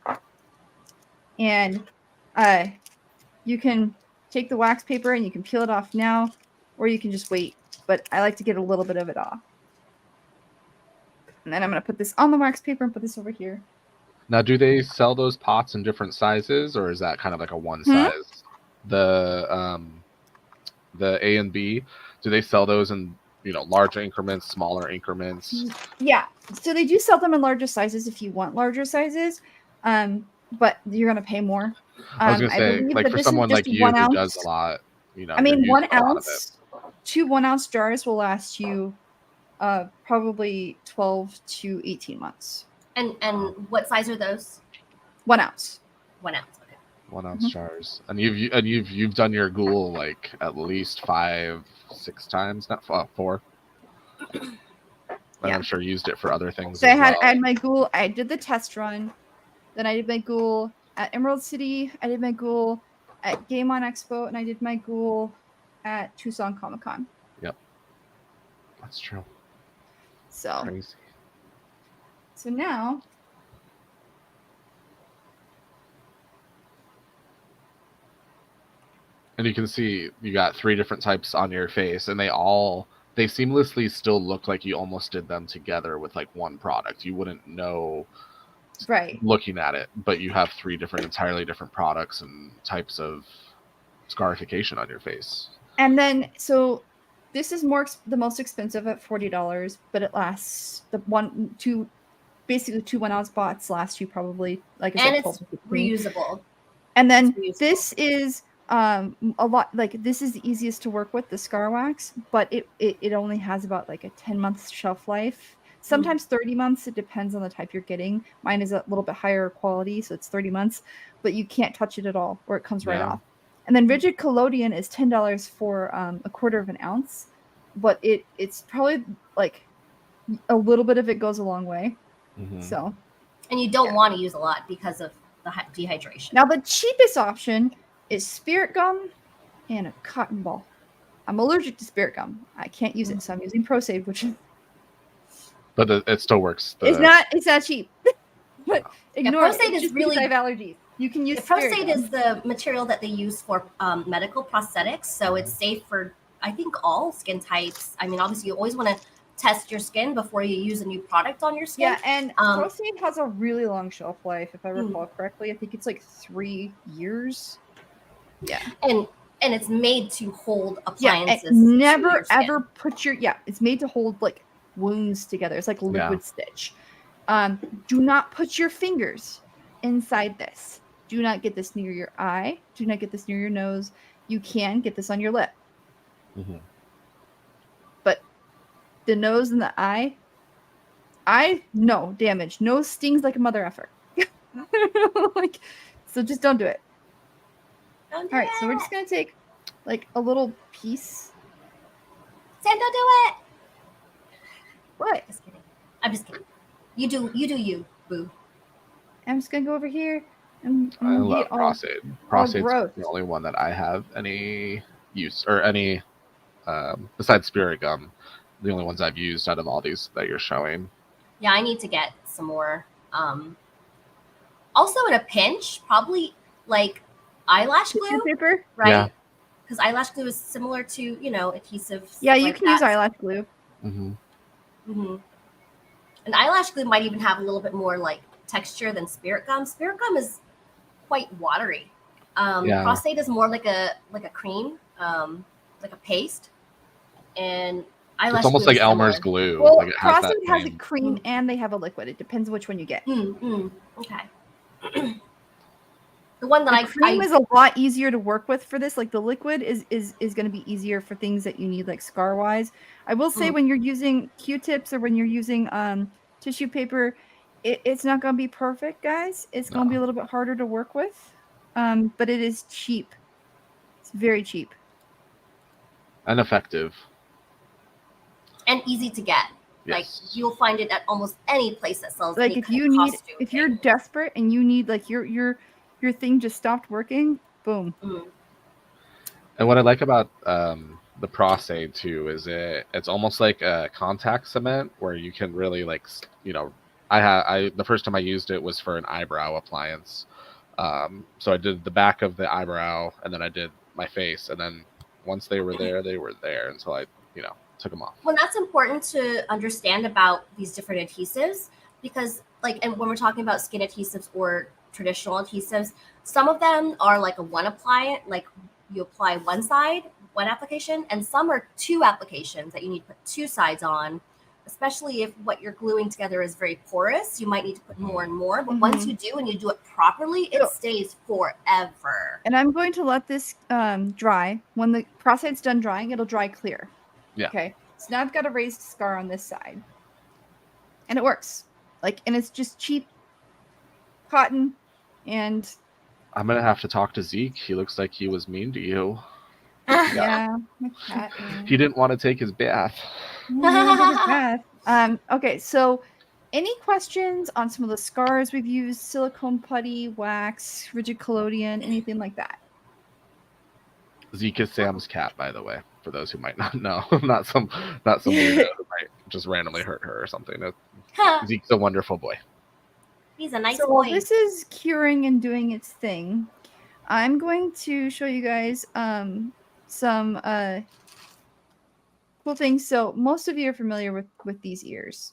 you can take the wax paper and you can peel it off now, or you can just wait. But I like to get a little bit of it off. And then I'm going to put this on the wax paper and put this over here. Now, do they sell those pots in different sizes, or is that kind of like a one size? The A and B, do they sell those in larger increments, smaller increments? Yeah, so they do sell them in larger sizes if you want larger sizes, but you're going to pay more. I was going to say, like for someone like you who does a lot, I mean, 1 ounce, 2 1-ounce jars will last you probably 12 to 18 months. And what size are those? 1 ounce. 1 ounce. Okay. 1 ounce jars, and you've done your ghoul like at least 5-6 times, not 4. And I'm sure used it for other things. So I had my ghoul. I did the test run, then I did my ghoul at Emerald City. I did my ghoul at Game On Expo, and I did my ghoul at Tucson Comic Con. Yep, that's true. So crazy. So now, and you can see you got 3 different types on your face, and they seamlessly still look like you almost did them together with like one product. You wouldn't know, right, looking at it, but you have 3 entirely different products and types of scarification on your face. And then, so this is the most expensive at $40, but it lasts basically 2 1-ounce bots last you probably, like I said, and it's reusable. And then this is a lot, like this is the easiest to work with, the Scar Wax, but it only has about like a 10-month shelf life, sometimes 30 months. It depends on the type you're getting. Mine is a little bit higher quality, so it's 30 months, but you can't touch it at all or it comes right off. And then rigid collodion is $10 for a 1/4 of an ounce, but it's probably like a little bit of it goes a long way. So, and you don't want to use a lot because of the dehydration. Now the cheapest option is spirit gum and a cotton ball. I'm allergic to spirit gum. I can't use it, so I'm using ProSave, which is. But it still works. It's not cheap. But ignore it. ProSave is really. I have allergies. You can use ProSave is the material that they use for medical prosthetics, so it's safe for I think all skin types. I mean, obviously, you always want to test your skin before you use a new product on your skin. Yeah, and ProSave has a really long shelf life, if I recall correctly. I think it's like 3 years. Yeah, and it's made to hold appliances. Yeah, never ever put it's made to hold like wounds together. It's like liquid stitch. Do not put your fingers inside this. Do not get this near your eye. Do not get this near your nose. You can get this on your lip. But the nose and the eye, no damage. No stings like a mother effer. So just don't do it. All right, so we're just going to take like a little piece. Sam, don't do it. What? Just kidding. I'm just kidding. You do you, boo. I'm just going to go over here. And I love ProSave. ProSave's the only one that I have any use, or any, besides Spirit Gum, the only ones I've used out of all these that you're showing. Yeah, I need to get some more. Also, in a pinch, probably like eyelash glue, paper, right? because eyelash glue is similar to, you know, adhesives. Yeah, you like can use that. eyelash glue. And eyelash glue might even have a little bit more like texture than spirit gum. Spirit gum is quite watery. Prostate is more like a cream, like a paste, and eyelash It's almost glue like is Elmer's similar. glue. Well, Like it has that prostate has a same. cream and they have a liquid. It depends which one you get. Okay. The one that The cream is a lot easier to work with for this. Like the liquid is going to be easier for things that you need, like scar wise. I will say when you're using Q-tips or when you're using tissue paper, it's not going to be perfect, guys. It's going to be a little bit harder to work with, but it is cheap. It's very cheap And effective. And easy to get. Yes. Like you'll find it at almost any place that sells. Like any if kind you of need, costume if thing. you're desperate and you need like your thing just stopped working, boom. And what I like about the prostate too is it's almost like a contact cement where you can really like, you know, the first time I used it was for an eyebrow appliance. So I did the back of the eyebrow and then I did my face, and then once they were there until I, you know, took them off. Well, that's important to understand about these different adhesives because, like, and when we're talking about skin adhesives or traditional adhesives, some of them are like a one apply, like you apply one side, one application, and some are two applications that you need to put two sides on. Especially if what you're gluing together is very porous, you might need to put more and more. But once you do and you do it properly, it stays forever. And I'm going to let this dry. When the prostate's done drying, it'll dry clear. Yeah. Okay. So now I've got a raised scar on this side. And it works. Like, and it's just cheap cotton. And I'm gonna have to talk to Zeke. He looks like he was mean to you. yeah, my cat. He didn't want to take his bath. Okay, so any questions on some of the scars we've used? Silicone putty, wax, rigid collodion, anything like that? Zeke is Sam's cat, by the way, for those who might not know. not some weirdo who might just randomly hurt her or something. Zeke's a wonderful boy. He's a nice boy. boy. While this is curing and doing its thing, I'm going to show you guys some cool things. So most of you are familiar with these ears.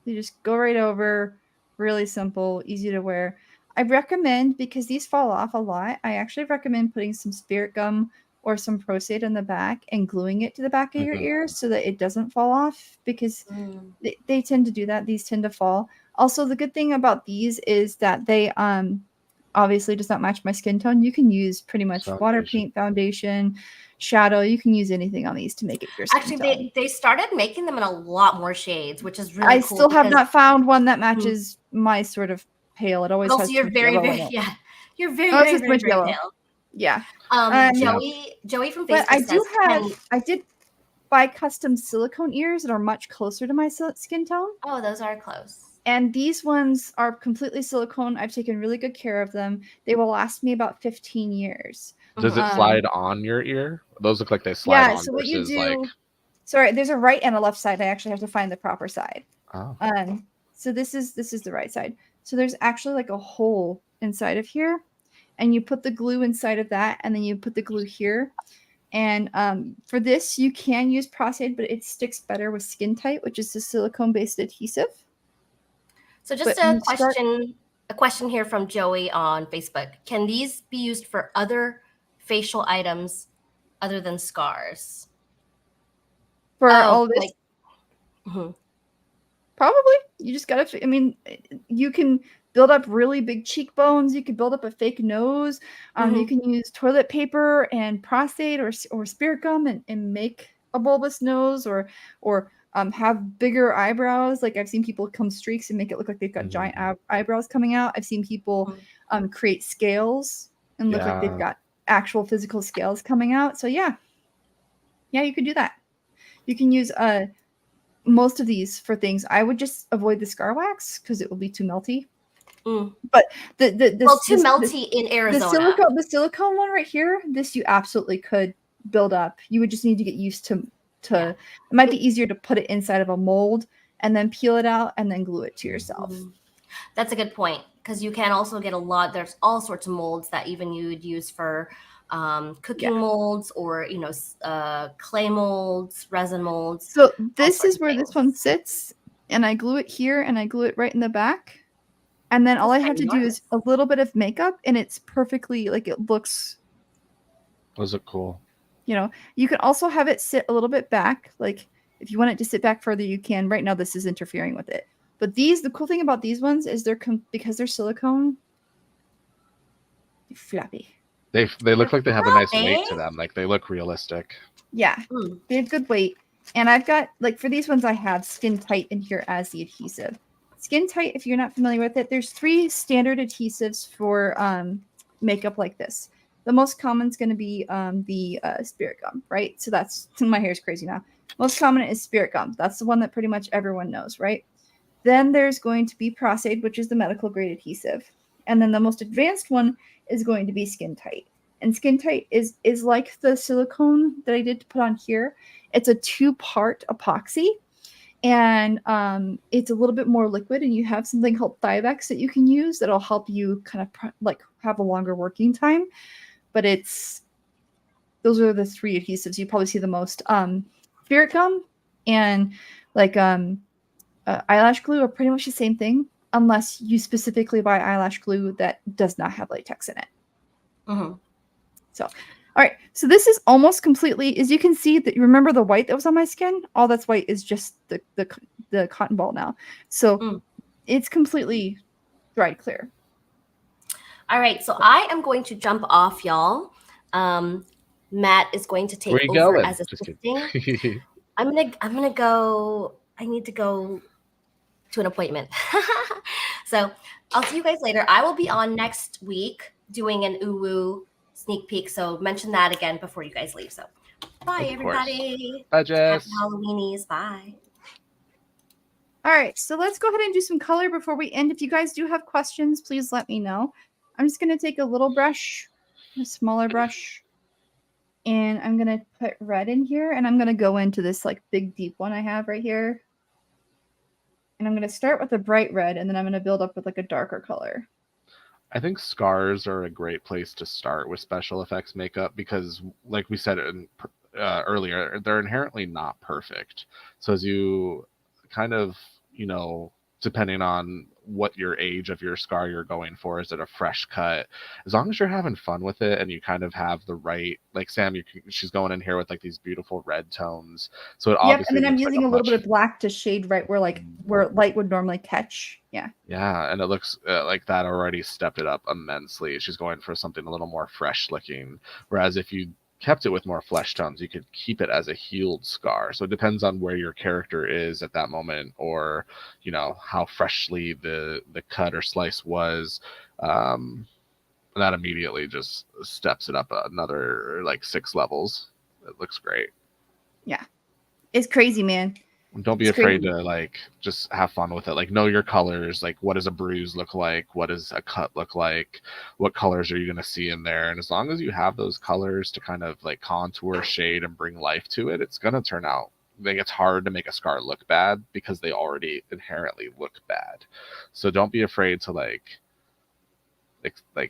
You just go right over, really simple, easy to wear. I recommend, because these fall off a lot, I actually recommend putting some spirit gum or some prostate in the back and gluing it to the back of your ears so that it doesn't fall off, because they tend to do that. These tend to fall. Also, the good thing about these is that they obviously does not match my skin tone. You can use pretty much water paint, foundation, shadow. You can use anything on these to make it your skin tone. Actually, they started making them in a lot more shades, which is really cool. I still have not found one that matches my sort of pale. It always has you're very, very, you're very, very pale. Yeah. Joey from Facebook I did buy custom silicone ears that are much closer to my skin tone. Oh, those are close. And these ones are completely silicone. I've taken really good care of them. They will last me about 15 years. Does it slide on your ear? Those look like they slide on. So what you do, sorry, there's a right and a left side. I actually have to find the proper side. Oh. So this is the right side. So there's actually like a hole inside of here, and you put the glue inside of that, and then you put the glue here. And for this, you can use prostate, but it sticks better with Skin Tight, which is a silicone-based adhesive. So just a question here from Joey on Facebook. Can these be used for other facial items other than scars? For all this? Probably. You just got to, I mean, you can build up really big cheekbones. You can build up a fake nose. You can use toilet paper and prostate or spirit gum and make a bulbous nose or have bigger eyebrows. Like I've seen people come streaks and make it look like they've got giant eyebrows coming out. I've seen people create scales and look like they've got actual physical scales coming out. So yeah, you can do that. You can use most of these for things. I would just avoid the scar wax because it will be too melty. But too melty in Arizona. The silicone one right here, this you absolutely could build up. You would just need to get used to it might be easier to put it inside of a mold and then peel it out and then glue it to yourself. That's a good point, because you can also get there's all sorts of molds that even you would use for cooking molds or, clay molds, resin molds. So this is where things. this one sits, and I glue it here, and I glue it right in the back. And then all I have to do is a little bit of makeup, and it's perfectly, like, it looks. Those look cool. You can also have it sit a little bit back. Like, if you want it to sit back further, you can. Right now, this is interfering with it. But the cool thing about these ones is because they're silicone, they're flappy. They look like they have a nice weight to them. Like, they look realistic. Yeah, they have good weight. And I've got, like, for these ones, I have Skin Tight in here as the adhesive. Skin Tight, if you're not familiar with it, there's 3 standard adhesives for makeup like this. The most common is going to be the Spirit Gum, right? So that's, my hair is crazy now. Most common is Spirit Gum. That's the one that pretty much everyone knows, right? Then there's going to be Prosaid, which is the medical grade adhesive. And then the most advanced one is going to be Skin Tight. And Skin Tight is like the silicone that I did to put on here. It's a 2-part epoxy. And it's a little bit more liquid, and you have something called Thivex that you can use that'll help you kind of have a longer working time. But those are the 3 adhesives you probably see the most. Spirit Gum and eyelash glue are pretty much the same thing, unless you specifically buy eyelash glue that does not have latex in it. Mm-hmm. So, all right. So this is almost completely, as you can see, that you remember the white that was on my skin? All that's white is just the cotton ball now. So it's completely dried clear. All right. So I am going to jump off, y'all. Matt is going to take over as assisting. I'm gonna go. I need to go to an appointment. So I'll see you guys later. I will be on next week doing an Uwu sneak peek. So mention that again before you guys leave. So bye, everybody. Bye, Jess. Happy Halloweenies. Bye. All right. So let's go ahead and do some color before we end. If you guys do have questions, please let me know. I'm just going to take a little brush, a smaller brush, and I'm going to put red in here, and I'm going to go into this like big deep one I have right here. And I'm going to start with a bright red, and then I'm going to build up with like a darker color. I think scars are a great place to start with special effects makeup because, like we said earlier, they're inherently not perfect. So as you kind of, depending on what your age of your scar you're going for, is it a fresh cut? As long as you're having fun with it and you kind of have the right, like Sam, she's going in here with like these beautiful red tones. So it obviously. And then I'm using a little bit of black to shade right where light would normally catch. Yeah. Yeah, and it looks like that already stepped it up immensely. She's going for something a little more fresh looking. Whereas if you kept it with more flesh tones, you could keep it as a healed scar. So it depends on where your character is at that moment, or how freshly the cut or slice was. That immediately just steps it up another like 6 levels. It looks great. Yeah, it's crazy, man. Don't be afraid to just have fun with it. Like, know your colors. Like, what does a bruise look like? What does a cut look like? What colors are you going to see in there? And as long as you have those colors to kind of like contour, shade, and bring life to it, it's going to turn out. Like, it's hard to make a scar look bad because they already inherently look bad. So don't be afraid to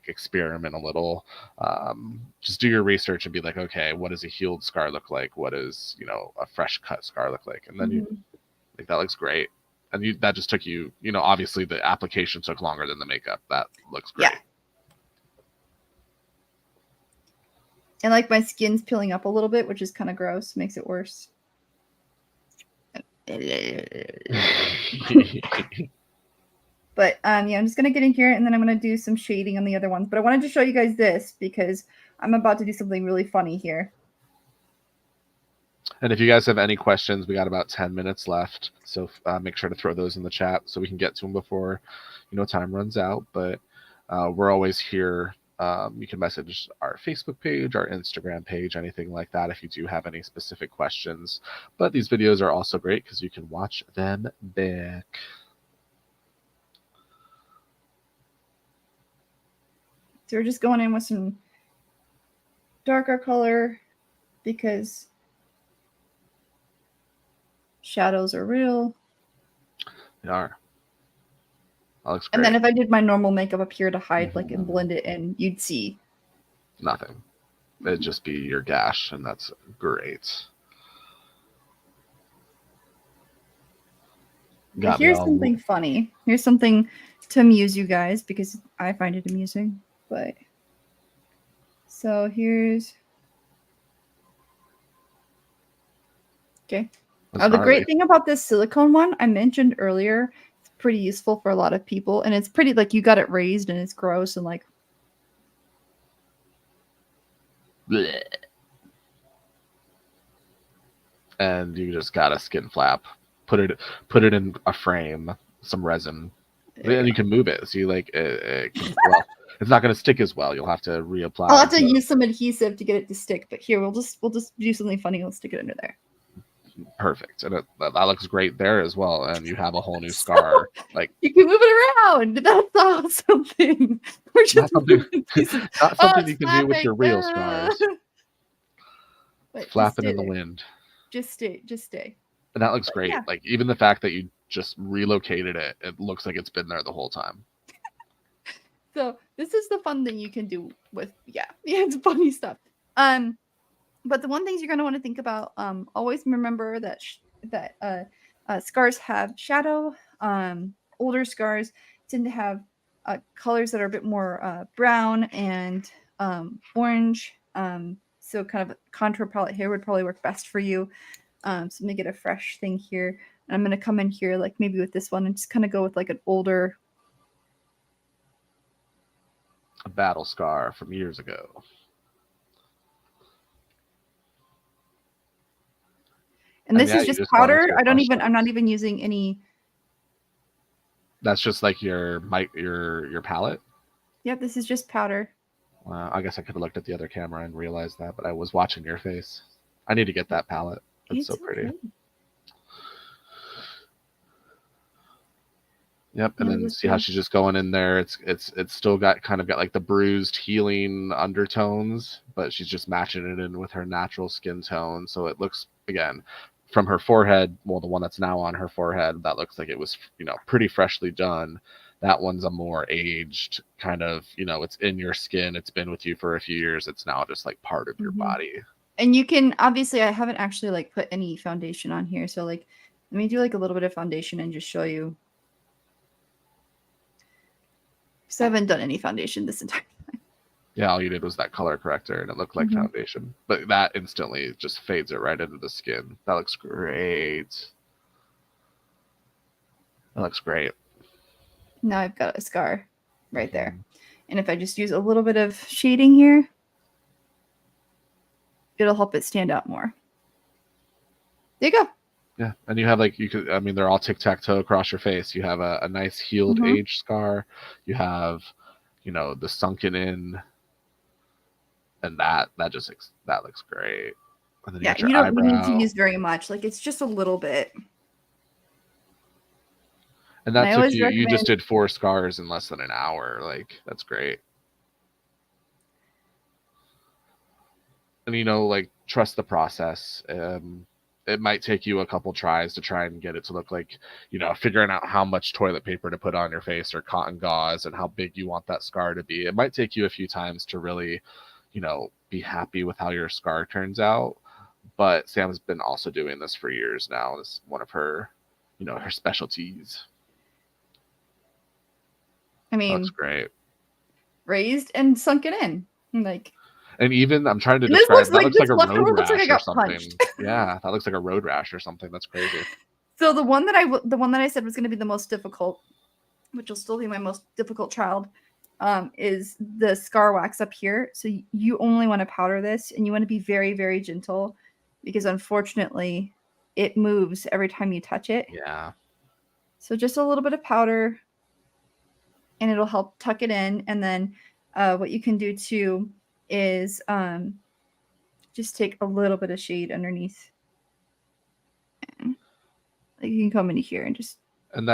experiment a little. Just do your research and be like, okay, what does a healed scar look like? What does a fresh cut scar look like? And then you think that looks great. And that just took you, obviously the application took longer than the makeup. That looks great. Yeah. And like my skin's peeling up a little bit, which is kind of gross, makes it worse. But I'm just going to get in here, and then I'm going to do some shading on the other ones. But I wanted to show you guys this because I'm about to do something really funny here. And if you guys have any questions, we got about 10 minutes left. So make sure to throw those in the chat so we can get to them before, time runs out. But we're always here. You can message our Facebook page, our Instagram page, anything like that if you do have any specific questions. But these videos are also great because you can watch them back. So we're just going in with some darker color because shadows are real. They are. That looks great. And then if I did my normal makeup up here to hide and blend it in, you'd see nothing. it'd just be your gash, and that's great. Here's something funny. Here's something to amuse you guys because I find it amusing. But so here's okay. The great thing about this silicone one I mentioned earlier, it's pretty useful for a lot of people, and it's pretty like you got it raised and it's gross and like. Blech. And you just got a skin flap. Put it in a frame, some resin, and you can move it. See, like it can, well, it's not going to stick as well. You'll have to reapply. I'll have to use some adhesive to get it to stick. But here, we'll just do something funny. We'll stick it under there. Perfect, and that looks great there as well. And you have a whole new scar. Like you can move it around. That's not something. We're just not something you can do with your real scars. Flapping in the wind. Just stay. And that looks great. Yeah. Like even the fact that you just relocated it, it looks like it's been there the whole time. So this is the fun thing you can do with it's funny stuff. But the one things you're going to want to think about, always remember that scars have shadow. Older scars tend to have colors that are a bit more brown and orange. So kind of a contour palette here would probably work best for you. So let me get a fresh thing here. And I'm going to come in here like maybe with this one and just kind of go with like an older. A battle scar from years ago. And this is just powder. I'm not even using any. That's just like your palette? Yep, this is just powder. I guess I could have looked at the other camera and realized that, but I was watching your face. I need to get that palette. It's so pretty. Okay. Yep, and then see how she's just going in there. It's still got like the bruised healing undertones, but she's just matching it in with her natural skin tone. So it looks, again, from her forehead, well, the one that's now on her forehead, that looks like it was, pretty freshly done. That one's a more aged kind of, it's in your skin. It's been with you for a few years. It's now just like part of your body. And you can, obviously, I haven't actually like put any foundation on here. So like, let me do like a little bit of foundation and just show you. Because I haven't done any foundation this entire time. Yeah, all you did was that color corrector and it looked like foundation. But that instantly just fades it right into the skin. That looks great. That looks great. Now I've got a scar right there. And if I just use a little bit of shading here, it'll help it stand out more. There you go. Yeah, and you have they're all tic-tac-toe across your face. You have a nice healed age scar. You have, the sunken in, and that looks great. And then you don't need to use very much. Like it's just a little bit. And that took you just did 4 scars in less than an hour. Like, that's great. And, trust the process. It might take you a couple tries to try and get it to look like, figuring out how much toilet paper to put on your face or cotton gauze and how big you want that scar to be. It might take you a few times to really, be happy with how your scar turns out. But Sam's been also doing this for years now. It's one of her, her specialties. I mean, that's great. Raised and sunken in, like. And even I'm trying to describe. That looks like a road rash or something. Yeah, that looks like a road rash or something. That's crazy. So the one that I said was going to be the most difficult, which will still be my most difficult child, is the scar wax up here. So you only want to powder this, and you want to be very, very gentle, because unfortunately, it moves every time you touch it. Yeah. So just a little bit of powder. And it'll help tuck it in. And then what you can do too is just take a little bit of shade underneath. And you can come into here and just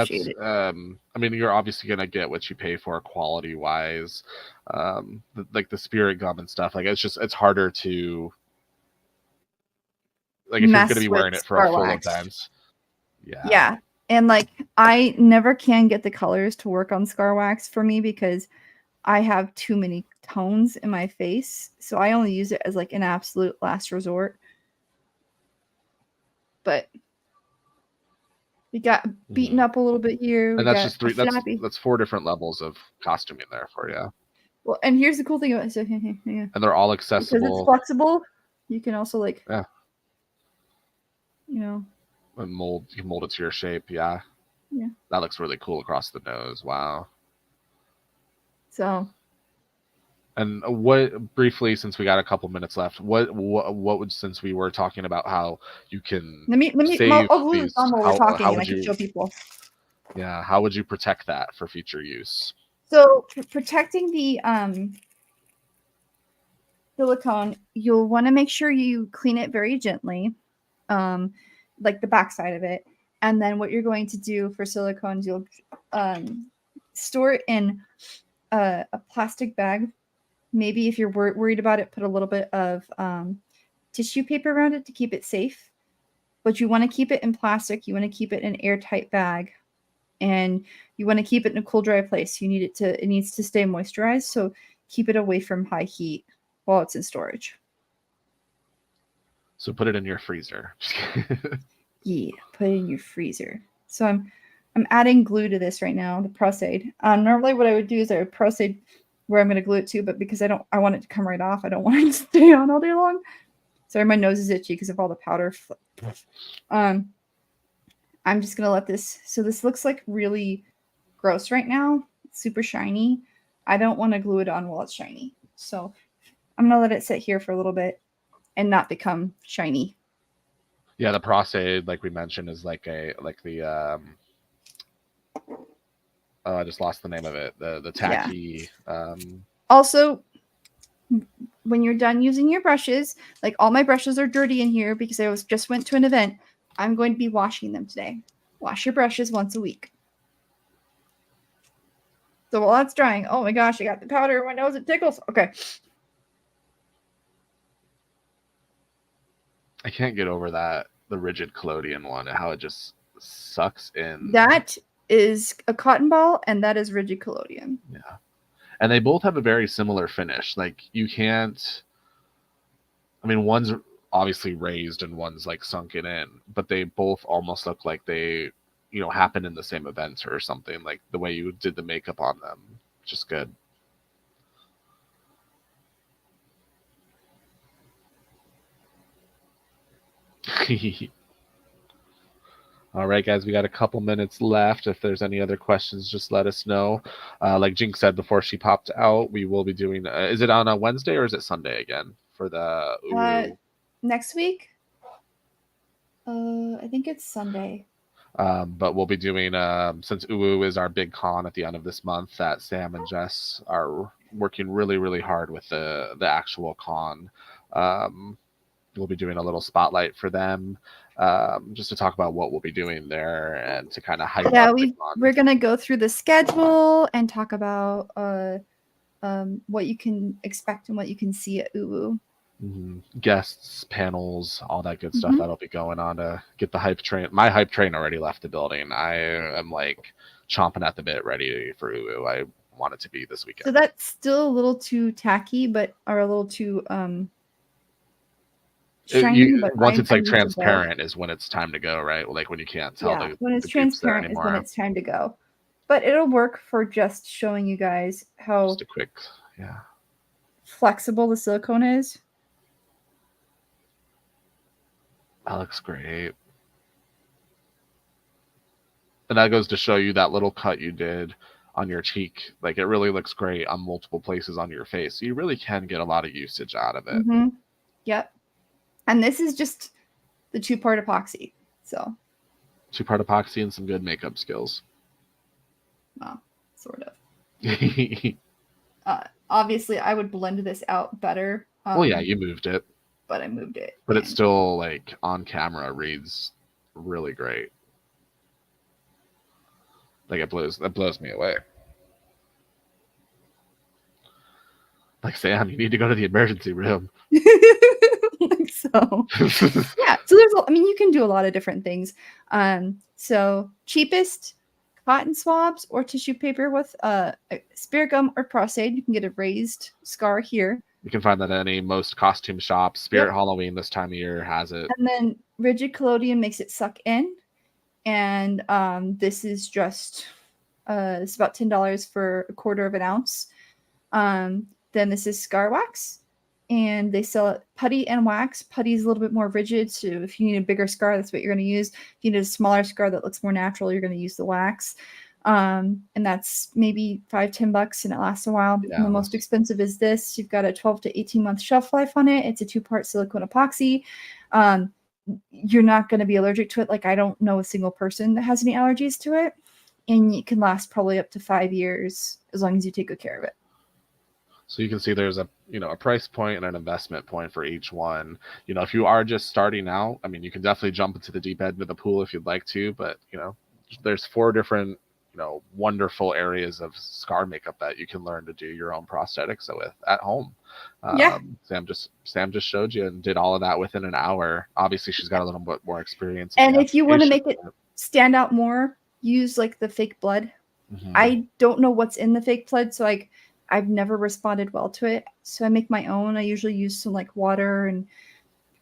shade it. You're obviously going to get what you pay for quality wise. Like the spirit gum and stuff. Like it's harder to, like if you're going to be wearing it for a full event. Yeah. Yeah. And like I never can get the colors to work on scar wax for me because I have too many tones in my face, so I only use it as like an absolute last resort. But we got beaten up a little bit here. And that's just three. That's 4 different levels of costuming there for you. Well, and here's the cool thing about it. So, yeah. And they're all accessible. Because it's flexible, you can also like, yeah, you know, and you can mold it to your shape. Yeah. Yeah. That looks really cool across the nose. Wow. So. And what briefly, since we got a couple minutes left, what would, since we were talking about how you can let me I'll glue this on while we're talking and I can show people. Yeah, how would you protect that for future use? So protecting the silicone, you'll want to make sure you clean it very gently, like the back side of it. And then what you're going to do for silicones, you'll store it in a plastic bag. Maybe if you're worried about it, put a little bit of tissue paper around it to keep it safe. But you want to keep it in plastic. You want to keep it in an airtight bag. And you want to keep it in a cool, dry place. It needs to stay moisturized. So keep it away from high heat while it's in storage. So put it in your freezer. Yeah, put it in your freezer. So I'm adding glue to this right now, the Prosaid. Normally what I would do is I would Prosaid where I'm going to glue it to, but because I want it to come right off, I don't want it to stay on all day long. Sorry, my nose is itchy because of all the powder. I'm just going to let this, so this looks like really gross right now. It's super shiny. I don't want to glue it on while it's shiny. So I'm going to let it sit here for a little bit and not become shiny. Yeah, the Prosaid, like we mentioned, is I just lost the name of it. The tacky. Yeah. Also, when you're done using your brushes, like all my brushes are dirty in here because I just went to an event. I'm going to be washing them today. Wash your brushes once a week. So while that's drying, oh my gosh, I got the powder in my nose. It tickles. Okay. I can't get over the rigid collodion one, how it just sucks in. That is a cotton ball, and that is rigid collodion. Yeah. And they both have a very similar finish. Like you can't, I mean, one's obviously raised and one's like sunken in, but they both almost look like they, happen in the same event or something, like the way you did the makeup on them. Just good. All right, guys, we got a couple minutes left. If there's any other questions, just let us know. Like Jinx said before she popped out, we will be doing, is it on a Wednesday or is it Sunday again for the next week? I think it's Sunday. But we'll be doing, since UWU is our big con at the end of this month, that Sam and Jess are working really, really hard with the actual con. We'll be doing a little spotlight for them, just to talk about what we'll be doing there and to kind of hype up. We're going to go through the schedule and talk about what you can expect and what you can see at UWU. Mm-hmm. Guests, panels, all that good stuff that'll be going on to get the hype train. My hype train already left the building. I am like chomping at the bit, ready for UWU. I want it to be this weekend. So that's still a little too tacky, but are a little too shiny. Once it's like transparent is when it's time to go, right? Like when you can't tell. Yeah, when it's transparent is when it's time to go. But it'll work for just showing you guys how just a quick, flexible the silicone is. That looks great. And that goes to show you that little cut you did on your cheek. Like it really looks great on multiple places on your face. So you really can get a lot of usage out of it. Mm-hmm. Yep. And this is just the 2-part epoxy. So 2-part epoxy and some good makeup skills. Well, sort of. Obviously, I would blend this out better. Well, yeah, you moved it. But I moved it. But it's still, like, on camera reads really great. Like, that blows me away. Like, Sam, you need to go to the emergency room. Like so. Yeah, so you can do a lot of different things. So cheapest cotton swabs or tissue paper with spirit gum or prosade. You can get a raised scar here. You can find that at most costume shops. Spirit Halloween this time of year has it. And then rigid collodion makes it suck in. And this is just it's about $10 for a quarter of an ounce. Then this is scar wax, and they sell it putty and wax. Putty is a little bit more rigid, so if you need a bigger scar, that's what you're going to use. If you need a smaller scar that looks more natural, you're going to use the wax. And that's maybe $5-10, and it lasts a while. Yeah. And the most expensive is this. You've got a 12 to 18 month shelf life on it. It's a 2-part silicone epoxy. You're not going to be allergic to it. Like, I don't know a single person that has any allergies to it, and it can last probably up to 5 years as long as you take good care of it. So you can see there's a price point and an investment point for each one. If you are just starting out, I mean, you can definitely jump into the deep end of the pool if you'd like to, but there's 4 different wonderful areas of scar makeup that you can learn to do your own prosthetics with at home. Sam just showed you and did all of that within an hour. Obviously, she's got a little bit more experience. And if you want to make it stand out more, use like the fake blood. Mm-hmm. I don't know what's in the fake blood, so I've never responded well to it. So I make my own. I usually use some like water and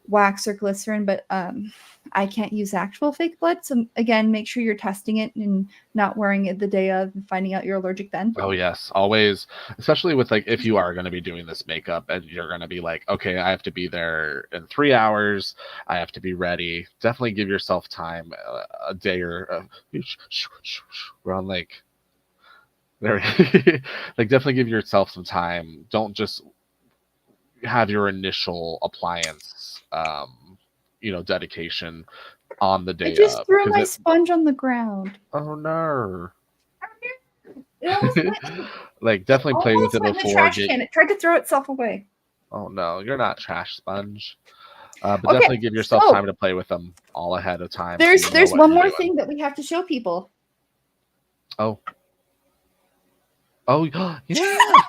wax or glycerin, but I can't use actual fake blood. So again, make sure you're testing it and not wearing it the day of and finding out you're allergic then. Oh yes, always, especially with like if you are going to be doing this makeup and you're going to be like, okay, I have to be there in 3 hours, I have to be ready. Definitely give yourself time, a day or around like there. Like definitely give yourself some time. Don't just have your initial appliance dedication on the day. I just threw my sponge on the ground. Oh no. Like definitely play with it before it tried to throw itself away. Oh no, you're not trash sponge. But definitely give yourself time to play with them all ahead of time. There's one more thing that we have to show people. Oh yeah,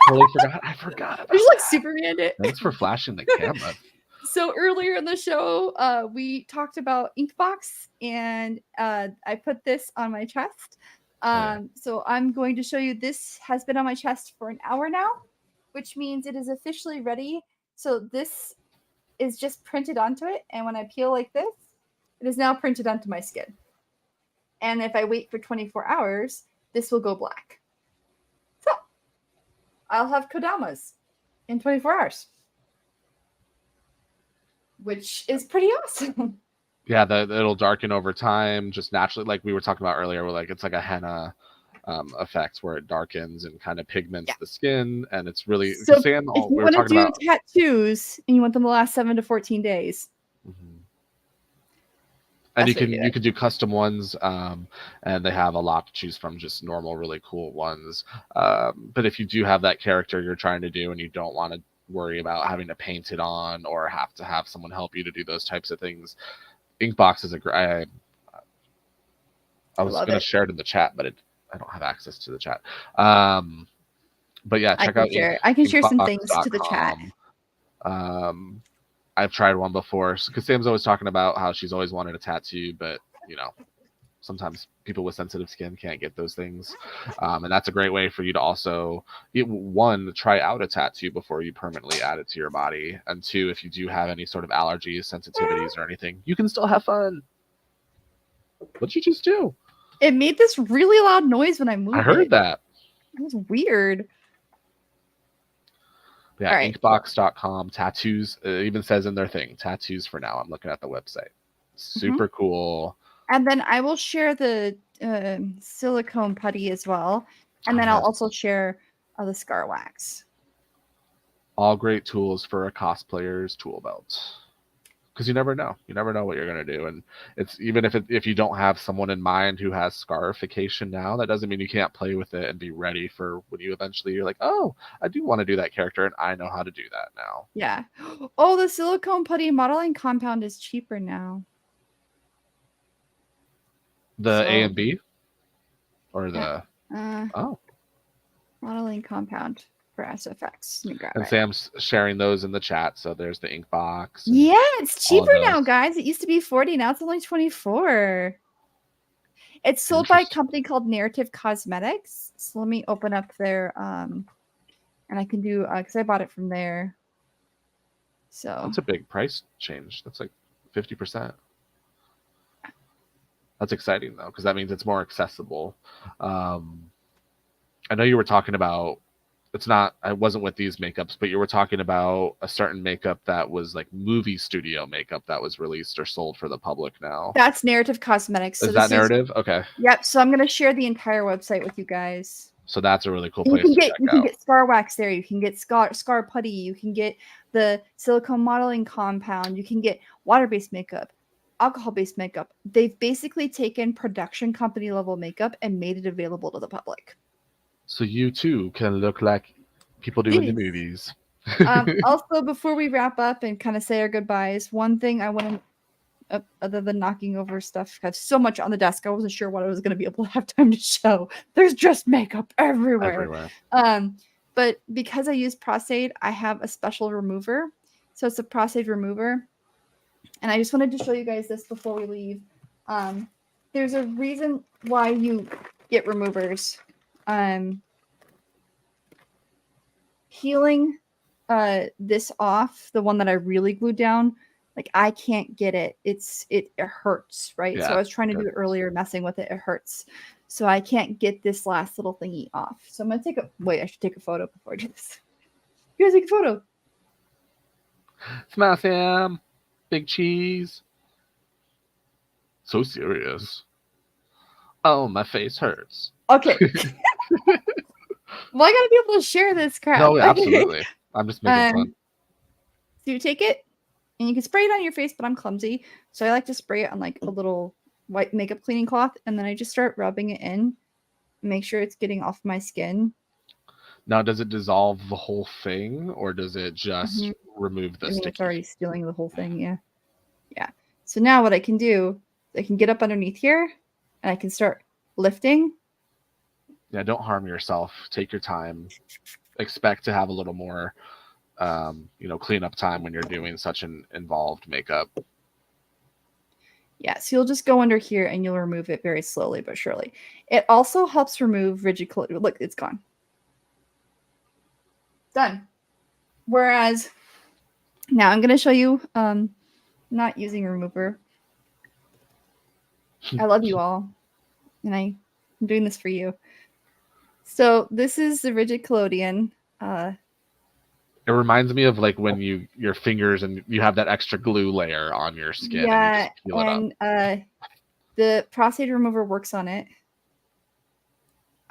totally forgot. I forgot about just like Superman it. Thanks for flashing the camera. So earlier in the show, we talked about Inkbox, and I put this on my chest. So I'm going to show you. This has been on my chest for an hour now, which means it is officially ready. So this is just printed onto it, and when I peel like this, it is now printed onto my skin. And if I wait for 24 hours, this will go black. So I'll have kodamas in 24 hours. Which is pretty awesome. Yeah, it'll darken over time, just naturally, like we were talking about earlier. Where like it's like a henna effect where it darkens and kind of pigments the skin, and it's really. So if you want to do tattoos and you want them to last 7 to 14 days, and you can do custom ones, and they have a lot to choose from, just normal, really cool ones. But if you do have that character you're trying to do and you don't want to worry about having to paint it on or have to have someone help you to do those types of things, Inkbox is a great. I was going to share it in the chat, but I don't have access to the chat. But yeah, check out. I can share some things to the chat. I've tried one before because Sam's always talking about how she's always wanted a tattoo, but sometimes people with sensitive skin can't get those things. And that's a great way for you to also, one, try out a tattoo before you permanently add it to your body. And 2, if you do have any sort of allergies, sensitivities, or anything, you can still have fun. What'd you just do? It made this really loud noise when I moved. I heard that. It was weird. Yeah, Inkbox.com, tattoos. It even says in their thing, tattoos for now. I'm looking at the website. Super cool. And then I will share the silicone putty as well. And then I'll also share the scar wax. All great tools for a cosplayer's tool belt. Because you never know. You never know what you're going to do. And it's even if you don't have someone in mind who has scarification now, that doesn't mean you can't play with it and be ready for when you eventually you're like, oh, I do want to do that character and I know how to do that now. Yeah. Oh, the silicone putty modeling compound is cheaper now. The A and B? Or the... Modeling compound for SFX. Let me grab and it. Sam's sharing those in the chat, so there's the ink box. Yeah, it's cheaper now, guys. It used to be $40, now it's only $24. It's sold by a company called Narrative Cosmetics. So let me open up their and I can do because I bought it from there. So that's a big price change. That's like 50%. That's exciting though, because that means it's more accessible. I know you were talking about I wasn't with these makeups, but you were talking about a certain makeup that was like movie studio makeup that was released or sold for the public now. That's Narrative Cosmetics. So is that Narrative? Okay. Yep. So I'm going to share the entire website with you guys. So that's a really cool place You can get Scar Wax there. You can get Scar Putty. You can get the silicone modeling compound. You can get water-based makeup, alcohol-based makeup. They've basically taken production company level makeup and made it available to the public. So you too can look like people do in the movies. Also, before we wrap up and kind of say our goodbyes, one thing I want to, other than knocking over stuff, I have so much on the desk. I wasn't sure what I was going to be able to have time to show. There's just makeup everywhere. But because I use Prosade, I have a special remover. So it's a Prosade remover. And I just wanted to show you guys this before we leave. There's a reason why you get removers. Peeling this off, the one that I really glued down, like I can't get it. It hurts, right? Yeah, so I was trying to do it earlier, messing with it. It hurts. So I can't get this last little thingy off. So I'm gonna I should take a photo before I do this. You guys take a photo. Smile Sam, big cheese. So serious. Oh, my face hurts. Okay. Well, I gotta be able to share this crap. No, absolutely. I'm just making fun. So you take it and you can spray it on your face, but I'm clumsy. So I like to spray it on like a little white makeup cleaning cloth. And then I just start rubbing it in. Make sure it's getting off my skin. Now, does it dissolve the whole thing or does it just remove the sticky? It's already stealing the whole thing. Yeah. Yeah. So now what I can do, I can get up underneath here and I can start lifting. Yeah, don't harm yourself. Take your time. Expect to have a little more, cleanup time when you're doing such an involved makeup. Yeah, so you'll just go under here and you'll remove it very slowly but surely. It also helps remove rigid collodion. Look, it's gone. Done. Whereas now I'm going to show you not using a remover. I love you all, and I'm doing this for you. So this is the rigid collodion. It reminds me of like when your fingers and you have that extra glue layer on your skin. Yeah, and the Prosade remover works on it.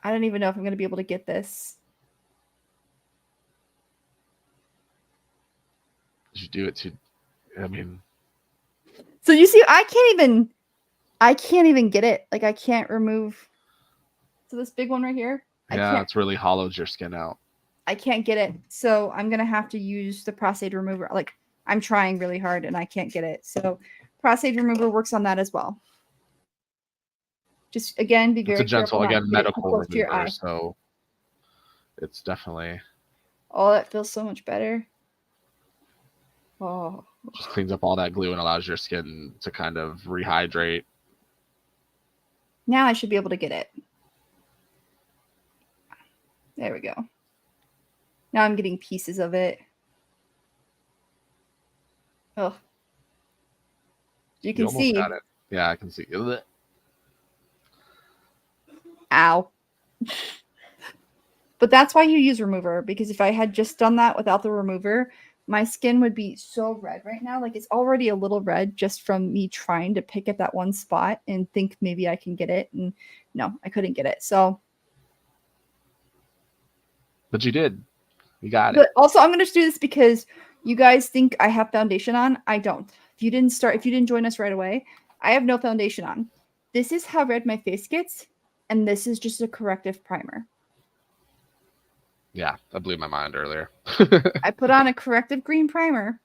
I don't even know if I'm going to be able to get this. Did you do it to? I mean, so you see, I can't even get it. Like I can't remove. So this big one right here. Yeah, it's really hollowed your skin out. I can't get it. So I'm going to have to use the Prosade remover. Like I'm trying really hard and I can't get it. So Prosade remover works on that as well. Just again, be very careful. It's a gentle, medical remover. To so it's definitely. Oh, that feels so much better. Oh. Just cleans up all that glue and allows your skin to kind of rehydrate. Now I should be able to get it. There we go. Now I'm getting pieces of it. Oh. You can see. Got it. Yeah, I can see. Ow. But that's why you use remover, because if I had just done that without the remover, my skin would be so red right now. Like it's already a little red just from me trying to pick at that one spot and think maybe I can get it. And no, I couldn't get it. So. But you did. You got it. But also, I'm going to do this because you guys think I have foundation on. I don't. If you didn't join us right away, I have no foundation on. This is how red my face gets. And this is just a corrective primer. Yeah, that blew my mind earlier. I put on a corrective green primer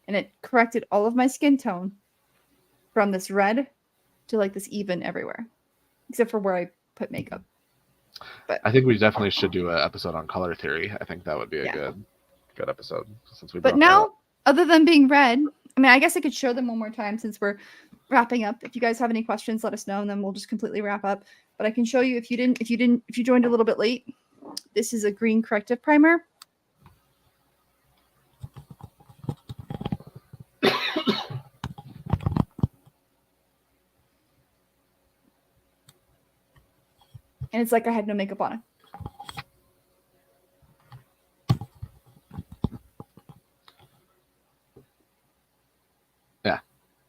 and it corrected all of my skin tone from this red to like this even everywhere, except for where I put makeup. But I think we definitely should do an episode on color theory. I think that would be a good episode since we. But now, other than being red, I mean, I guess I could show them one more time since we're wrapping up. If you guys have any questions, let us know, and then we'll just completely wrap up. But I can show you if you joined a little bit late. This is a green corrective primer. And it's like I had no makeup on it. Yeah,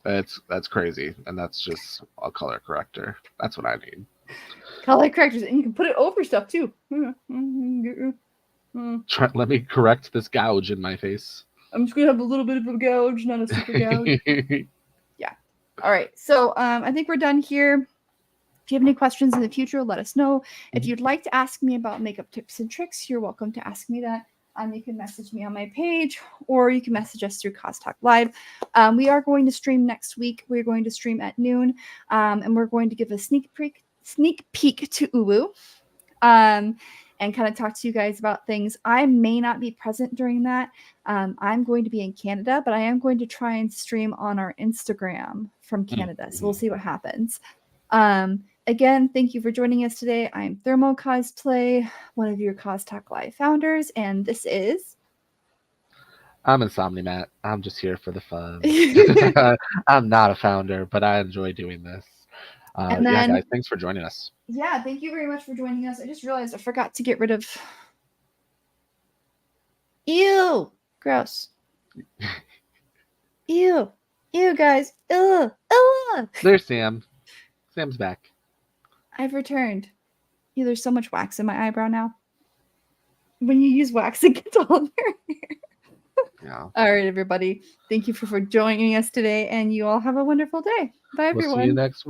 that's crazy, and that's just a color corrector. That's what I need. Color correctors, and you can put it over stuff too. Let me correct this gouge in my face. I'm just gonna have a little bit of a gouge, not a super gouge. Yeah. All right. So I think we're done here. If you have any questions in the future, let us know. If you'd like to ask me about makeup tips and tricks, you're welcome to ask me that. You can message me on my page, or you can message us through Cos Talk Live. We are going to stream next week. We're going to stream at noon, and we're going to give a sneak peek to Uwu, and kind of talk to you guys about things. I may not be present during that. I'm going to be in Canada, but I am going to try and stream on our Instagram from Canada. So we'll see what happens. Again, thank you for joining us today. I'm ThermoCosplay, one of your Cos Talk Live founders, and this is... I'm Insomnimat. I'm just here for the fun. I'm not a founder, but I enjoy doing this. Yeah, guys, thanks for joining us. Yeah, thank you very much for joining us. I just realized I forgot to get rid of... Ew! Gross. Ew. Ew, guys. Ugh. Ugh. There's Sam. Sam's back. I've returned. Ew, there's so much wax in my eyebrow now. When you use wax, it gets all in your hair. Yeah. All right, everybody. Thank you for joining us today, and you all have a wonderful day. Bye, everyone. We'll see you next week.